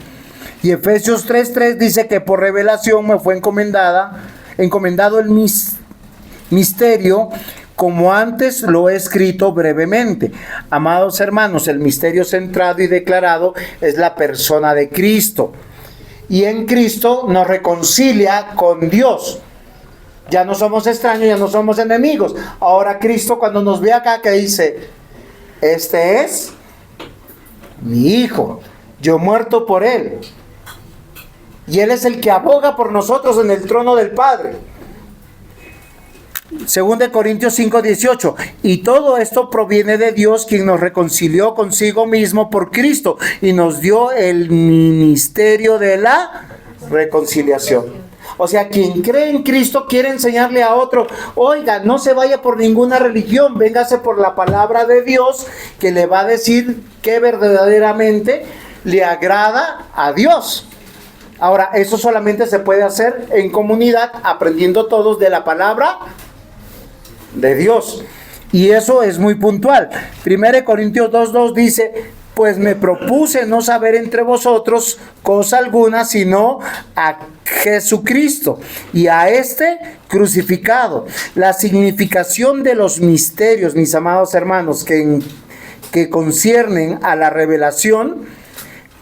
Y Efesios 3:3 dice que por revelación me fue encomendado el misterio, como antes lo he escrito brevemente. Amados hermanos, el misterio centrado y declarado es la persona de Cristo. Y en Cristo nos reconcilia con Dios. Ya no somos extraños, ya no somos enemigos. Ahora Cristo, cuando nos ve acá, que dice, este es mi Hijo, yo muerto por Él. Y Él es el que aboga por nosotros en el trono del Padre. 2 Corintios 5:18. Y todo esto proviene de Dios, quien nos reconcilió consigo mismo por Cristo y nos dio el ministerio de la reconciliación. O sea, quien cree en Cristo quiere enseñarle a otro, oiga, no se vaya por ninguna religión, véngase por la palabra de Dios, que le va a decir que verdaderamente le agrada a Dios. Ahora, eso solamente se puede hacer en comunidad, aprendiendo todos de la palabra de Dios. Y eso es muy puntual. 1 Corintios 2:2 dice: pues me propuse no saber entre vosotros cosa alguna, sino a Jesucristo y a este crucificado. La significación de los misterios, mis amados hermanos, que conciernen a la revelación,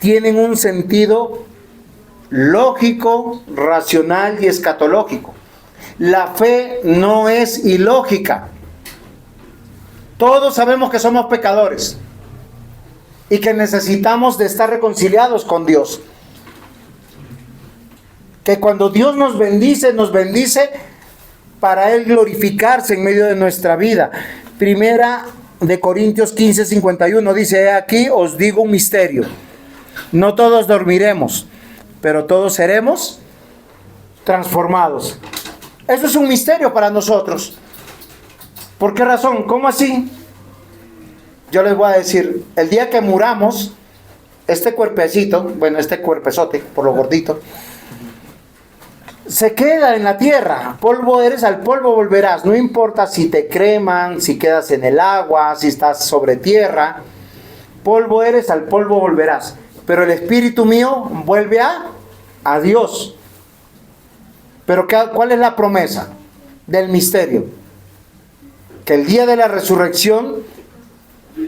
tienen un sentido lógico, racional y escatológico. La fe no es ilógica. Todos sabemos que somos pecadores y que necesitamos de estar reconciliados con Dios. Que cuando Dios nos bendice para Él glorificarse en medio de nuestra vida. Primera de Corintios 15:51 dice: aquí os digo un misterio. No todos dormiremos, pero todos seremos transformados. Eso es un misterio para nosotros. ¿Por qué razón? ¿Cómo así? Yo les voy a decir, el día que muramos, este cuerpecito, bueno, este cuerpezote, por lo gordito, se queda en la tierra. Polvo eres, al polvo volverás. No importa si te creman, si quedas en el agua, si estás sobre tierra. Polvo eres, al polvo volverás. Pero el espíritu mío vuelve a Dios. Pero ¿cuál es la promesa del misterio? Que el día de la resurrección,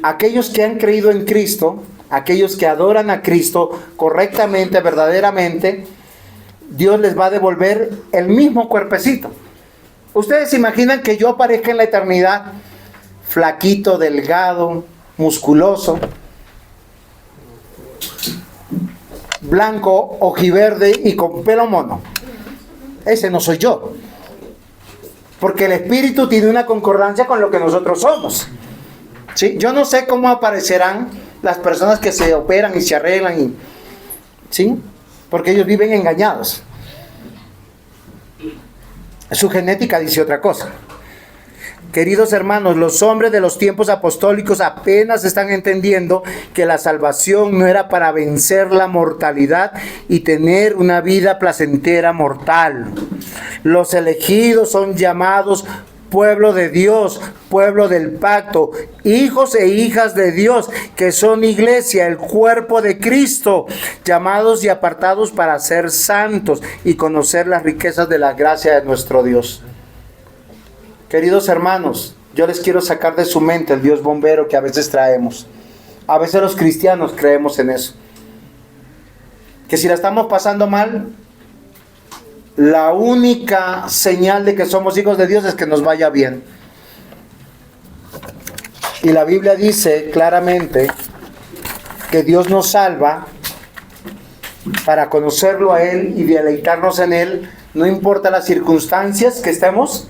aquellos que han creído en Cristo, aquellos que adoran a Cristo correctamente, verdaderamente, Dios les va a devolver el mismo cuerpecito. ¿Ustedes se imaginan que yo aparezca en la eternidad flaquito, delgado, musculoso, blanco, ojiverde y con pelo mono? Ese no soy yo. Porque el espíritu tiene una concordancia con lo que nosotros somos. ¿Sí? Yo no sé cómo aparecerán las personas que se operan y se arreglan, ¿sí? Porque ellos viven engañados. Su genética dice otra cosa. Queridos hermanos, los hombres de los tiempos apostólicos apenas están entendiendo que la salvación no era para vencer la mortalidad y tener una vida placentera mortal. Los elegidos son llamados pueblo de Dios, pueblo del pacto, hijos e hijas de Dios, que son iglesia, el cuerpo de Cristo, llamados y apartados para ser santos y conocer las riquezas de la gracia de nuestro Dios. Queridos hermanos, yo les quiero sacar de su mente el Dios bombero que a veces traemos. A veces los cristianos creemos en eso. Que si la estamos pasando mal, la única señal de que somos hijos de Dios es que nos vaya bien. Y la Biblia dice claramente que Dios nos salva para conocerlo a Él y deleitarnos en Él, no importa las circunstancias que estemos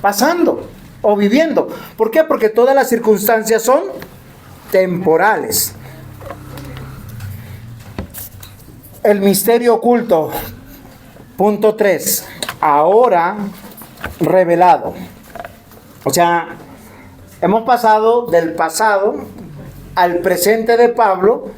pasando o viviendo. ¿Por qué? Porque todas las circunstancias son temporales. El misterio oculto. Punto 3. Ahora revelado. O sea, hemos pasado del pasado al presente de Pablo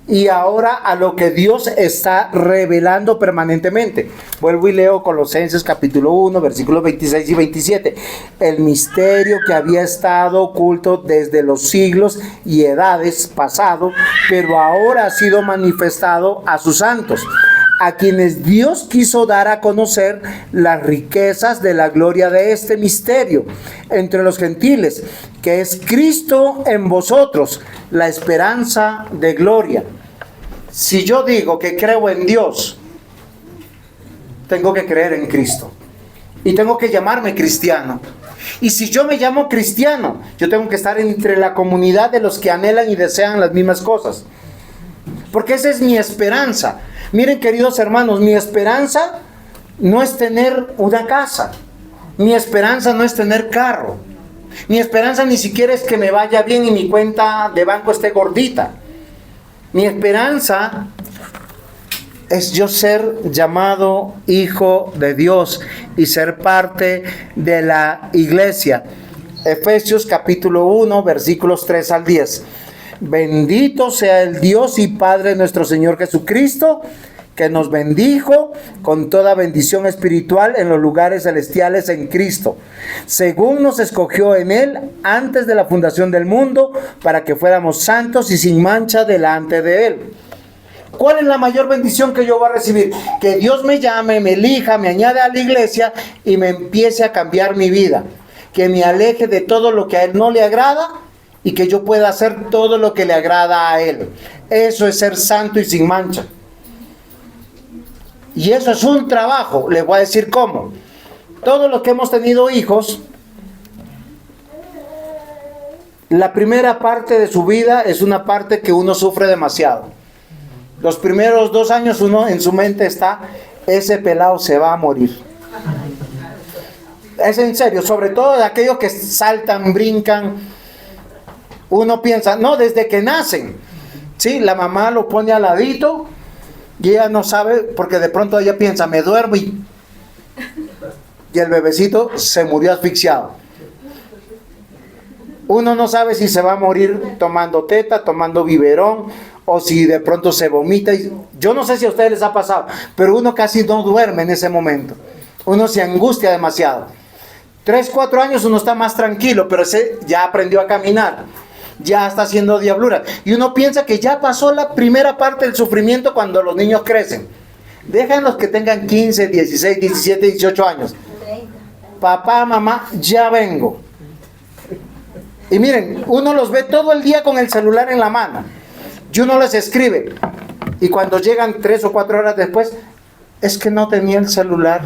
y ahora a lo que Dios está revelando permanentemente. Vuelvo y leo Colosenses capítulo 1, versículos 26 y 27. El misterio que había estado oculto desde los siglos y edades pasado, pero ahora ha sido manifestado a sus santos, a quienes Dios quiso dar a conocer las riquezas de la gloria de este misterio entre los gentiles, que es Cristo en vosotros, la esperanza de gloria. Si yo digo que creo en Dios, tengo que creer en Cristo y tengo que llamarme cristiano. Y si yo me llamo cristiano, yo tengo que estar entre la comunidad de los que anhelan y desean las mismas cosas, porque esa es mi esperanza. Miren, queridos hermanos, mi esperanza no es tener una casa. Mi esperanza no es tener carro. Mi esperanza ni siquiera es que me vaya bien y mi cuenta de banco esté gordita. Mi esperanza es yo ser llamado hijo de Dios y ser parte de la iglesia. Efesios capítulo 1, versículos 3 al 10. Bendito sea el Dios y Padre de nuestro Señor Jesucristo, que nos bendijo con toda bendición espiritual en los lugares celestiales en Cristo, según nos escogió en Él antes de la fundación del mundo, para que fuéramos santos y sin mancha delante de Él. ¿Cuál es la mayor bendición que yo voy a recibir? Que Dios me llame, me elija, me añade a la iglesia y me empiece a cambiar mi vida. Que me aleje de todo lo que a Él no le agrada y que yo pueda hacer todo lo que le agrada a Él. Eso es ser santo y sin mancha. Y eso es un trabajo. Les voy a decir cómo. Todos los que hemos tenido hijos, la primera parte de su vida es una parte que uno sufre demasiado. Los primeros 2 años uno en su mente está, ese pelado se va a morir. Es en serio, sobre todo de aquellos que saltan, brincan. Uno piensa, no, desde que nacen, ¿sí? La mamá lo pone al ladito y ella no sabe, porque de pronto ella piensa, me duermo y el bebecito se murió asfixiado. Uno no sabe si se va a morir tomando teta, tomando biberón, o si de pronto se vomita. Yo no sé si a ustedes les ha pasado, pero uno casi no duerme en ese momento. Uno se angustia demasiado. 3, 4 años uno está más tranquilo, pero ese ya aprendió a caminar, ya está haciendo diablura. Y uno piensa que ya pasó la primera parte del sufrimiento cuando los niños crecen. Déjenlos que tengan 15, 16, 17, 18 años. Papá, mamá, ya vengo. Y miren, uno los ve todo el día con el celular en la mano. Y uno les escribe. Y cuando llegan 3 o 4 horas después, es que no tenía el celular.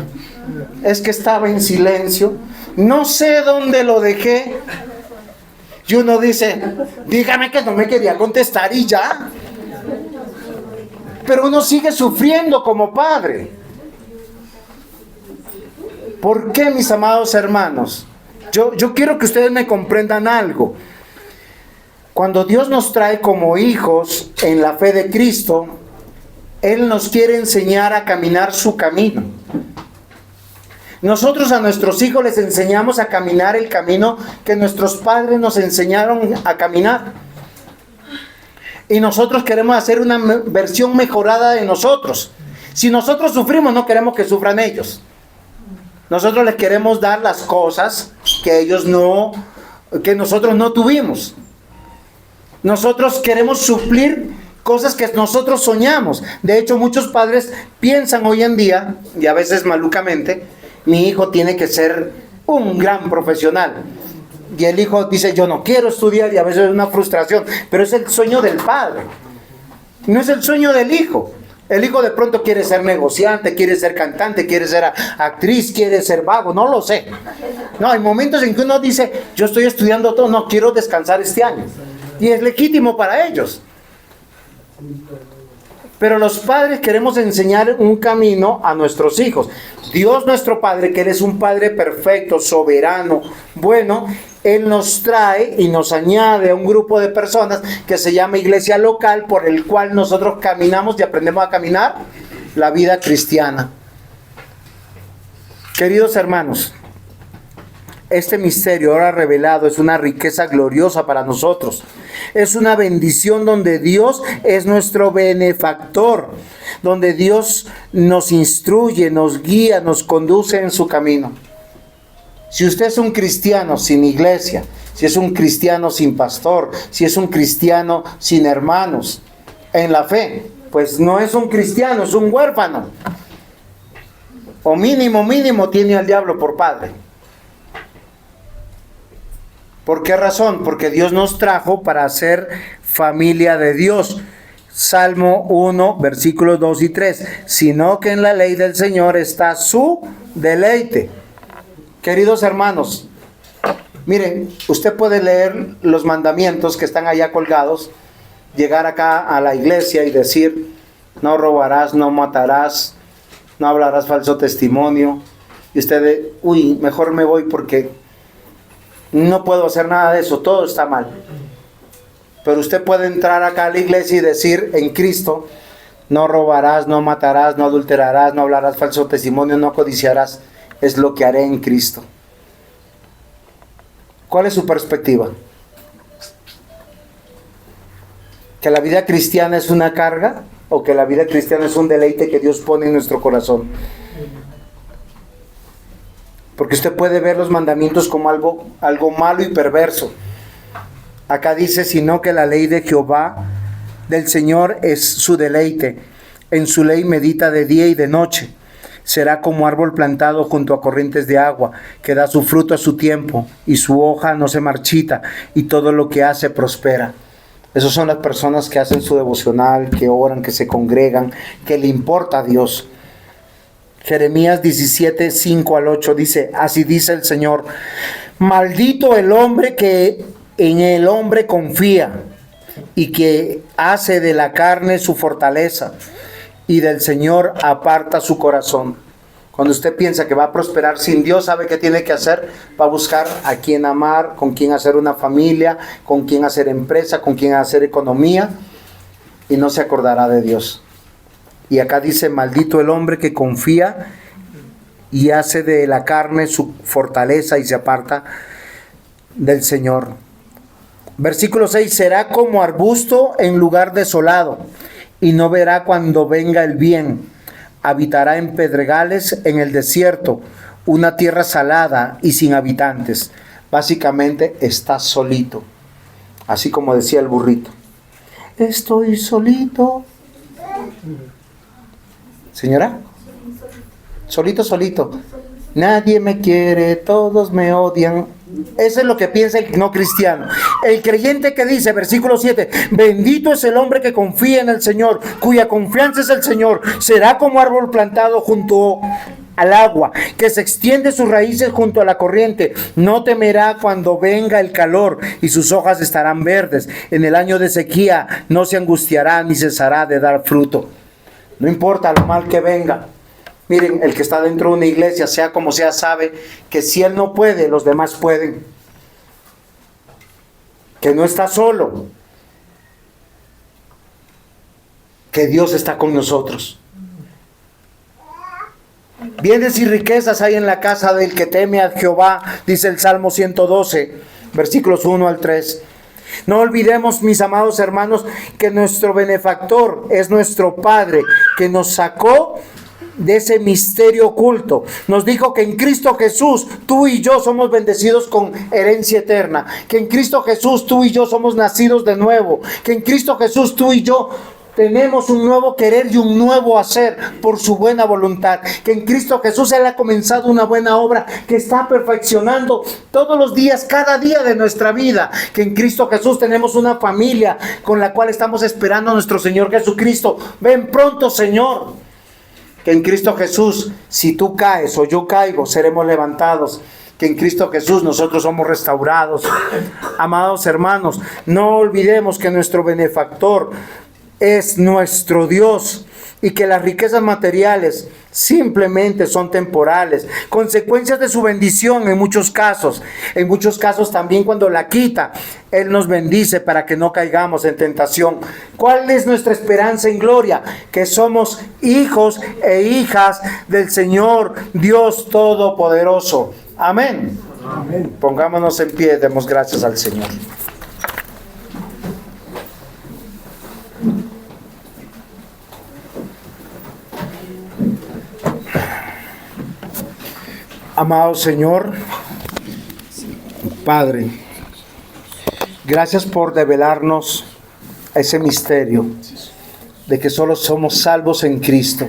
Es que estaba en silencio. No sé dónde lo dejé. Y uno dice, dígame que no me quería contestar y ya. Pero uno sigue sufriendo como padre. ¿Por qué, mis amados hermanos? Yo quiero que ustedes me comprendan algo. Cuando Dios nos trae como hijos en la fe de Cristo, Él nos quiere enseñar a caminar su camino. Nosotros a nuestros hijos les enseñamos a caminar el camino que nuestros padres nos enseñaron a caminar. Y nosotros queremos hacer una versión mejorada de nosotros. Si nosotros sufrimos, no queremos que sufran ellos. Nosotros les queremos dar las cosas que nosotros no tuvimos. Nosotros queremos suplir cosas que nosotros soñamos. De hecho, muchos padres piensan hoy en día, y a veces malucamente, mi hijo tiene que ser un gran profesional. Y el hijo dice, yo no quiero estudiar, y a veces es una frustración. Pero es el sueño del padre, no es el sueño del hijo. El hijo de pronto quiere ser negociante, quiere ser cantante, quiere ser actriz, quiere ser vago, no lo sé. No, hay momentos en que uno dice, yo estoy estudiando todo, no, quiero descansar este año. Y es legítimo para ellos. Pero los padres queremos enseñar un camino a nuestros hijos. Dios nuestro Padre, que Él es un Padre perfecto, soberano, bueno, Él nos trae y nos añade a un grupo de personas que se llama iglesia local, por el cual nosotros caminamos y aprendemos a caminar la vida cristiana. Queridos hermanos, este misterio ahora revelado es una riqueza gloriosa para nosotros. Es una bendición donde Dios es nuestro benefactor, donde Dios nos instruye, nos guía, nos conduce en su camino. Si usted es un cristiano sin iglesia, si es un cristiano sin pastor, si es un cristiano sin hermanos en la fe, pues no es un cristiano, es un huérfano. O mínimo tiene al diablo por padre. ¿Por qué razón? Porque Dios nos trajo para ser familia de Dios. Salmo 1, versículos 2 y 3. Sino que en la ley del Señor está su deleite. Queridos hermanos, miren, usted puede leer los mandamientos que están allá colgados, llegar acá a la iglesia y decir, no robarás, no matarás, no hablarás falso testimonio. Y usted, mejor me voy porque no puedo hacer nada de eso, todo está mal. Pero usted puede entrar acá a la iglesia y decir en Cristo, no robarás, no matarás, no adulterarás, no hablarás falso testimonio, no codiciarás. Es lo que haré en Cristo. ¿Cuál es su perspectiva? ¿Que la vida cristiana es una carga? o que la vida cristiana es un deleite que Dios pone en nuestro corazón. Porque usted puede ver los mandamientos como algo malo y perverso. Acá dice, sino que la ley de Jehová, del Señor, es su deleite. En su ley medita de día y de noche. Será como árbol plantado junto a corrientes de agua, que da su fruto a su tiempo, y su hoja no se marchita, y todo lo que hace prospera. Esas son las personas que hacen su devocional, que oran, que se congregan, que le importa a Dios. Jeremías 17, 5 al 8 dice, así dice el Señor, maldito el hombre que en el hombre confía, y que hace de la carne su fortaleza, y del Señor aparta su corazón. Cuando usted piensa que va a prosperar sin Dios, ¿sabe qué tiene que hacer? Va a buscar a quién amar, con quién hacer una familia, con quién hacer empresa, con quién hacer economía, y no se acordará de Dios. Y acá dice, maldito el hombre que confía y hace de la carne su fortaleza y se aparta del Señor. Versículo 6, será como arbusto en lugar desolado, y no verá cuando venga el bien. Habitará en pedregales en el desierto, una tierra salada y sin habitantes. Básicamente está solito, así como decía el burrito. Estoy solito. Señora, solito. Nadie me quiere, todos me odian. Eso es lo que piensa el no cristiano. El creyente que dice, versículo 7, bendito es el hombre que confía en el Señor, cuya confianza es el Señor. Será como árbol plantado junto al agua, que se extiende sus raíces junto a la corriente. No temerá cuando venga el calor, y sus hojas estarán verdes. En el año de sequía no se angustiará ni cesará de dar fruto. No importa lo mal que venga. Miren, el que está dentro de una iglesia, sea como sea, sabe que si él no puede, los demás pueden. Que no está solo. Que Dios está con nosotros. Bienes y riquezas hay en la casa del que teme a Jehová, dice el Salmo 112, versículos 1 al 3. No olvidemos, mis amados hermanos, que nuestro benefactor es nuestro Padre, que nos sacó de ese misterio oculto. Nos dijo que en Cristo Jesús tú y yo somos bendecidos con herencia eterna, que en Cristo Jesús tú y yo somos nacidos de nuevo, que en Cristo Jesús tú y yo tenemos un nuevo querer y un nuevo hacer por su buena voluntad, que en Cristo Jesús Él ha comenzado una buena obra que está perfeccionando todos los días, cada día de nuestra vida, que en Cristo Jesús tenemos una familia con la cual estamos esperando a nuestro Señor Jesucristo. Ven pronto, Señor. Que en Cristo Jesús, si tú caes o yo caigo, seremos levantados. Que en Cristo Jesús nosotros somos restaurados. Amados hermanos, no olvidemos que nuestro benefactor es nuestro Dios, y que las riquezas materiales simplemente son temporales, consecuencias de su bendición en muchos casos también cuando la quita, Él nos bendice para que no caigamos en tentación. ¿Cuál es nuestra esperanza en gloria? Que somos hijos e hijas del Señor Dios Todopoderoso. Amén. Amén. Pongámonos en pie, demos gracias al Señor. Amado Señor, Padre, gracias por develarnos ese misterio de que solo somos salvos en Cristo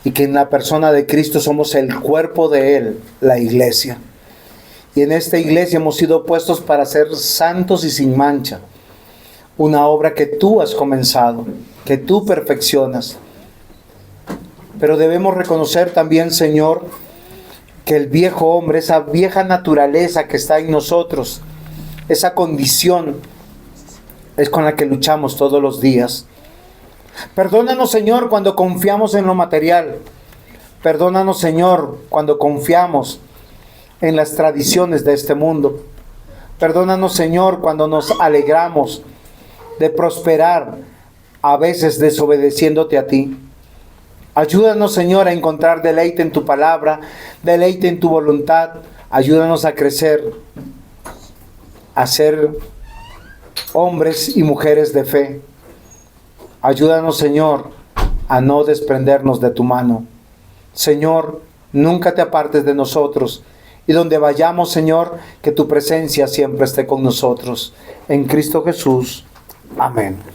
y que en la persona de Cristo somos el cuerpo de Él, la iglesia. Y en esta iglesia hemos sido puestos para ser santos y sin mancha, una obra que tú has comenzado, que tú perfeccionas. Pero debemos reconocer también, Señor, que el viejo hombre, esa vieja naturaleza que está en nosotros, esa condición es con la que luchamos todos los días. Perdónanos, Señor, cuando confiamos en lo material. Perdónanos, Señor, cuando confiamos en las tradiciones de este mundo. Perdónanos, Señor, cuando nos alegramos de prosperar, a veces desobedeciéndote a ti. Ayúdanos, Señor, a encontrar deleite en tu palabra, deleite en tu voluntad. Ayúdanos a crecer, a ser hombres y mujeres de fe. Ayúdanos, Señor, a no desprendernos de tu mano. Señor, nunca te apartes de nosotros. Y donde vayamos, Señor, que tu presencia siempre esté con nosotros. En Cristo Jesús. Amén.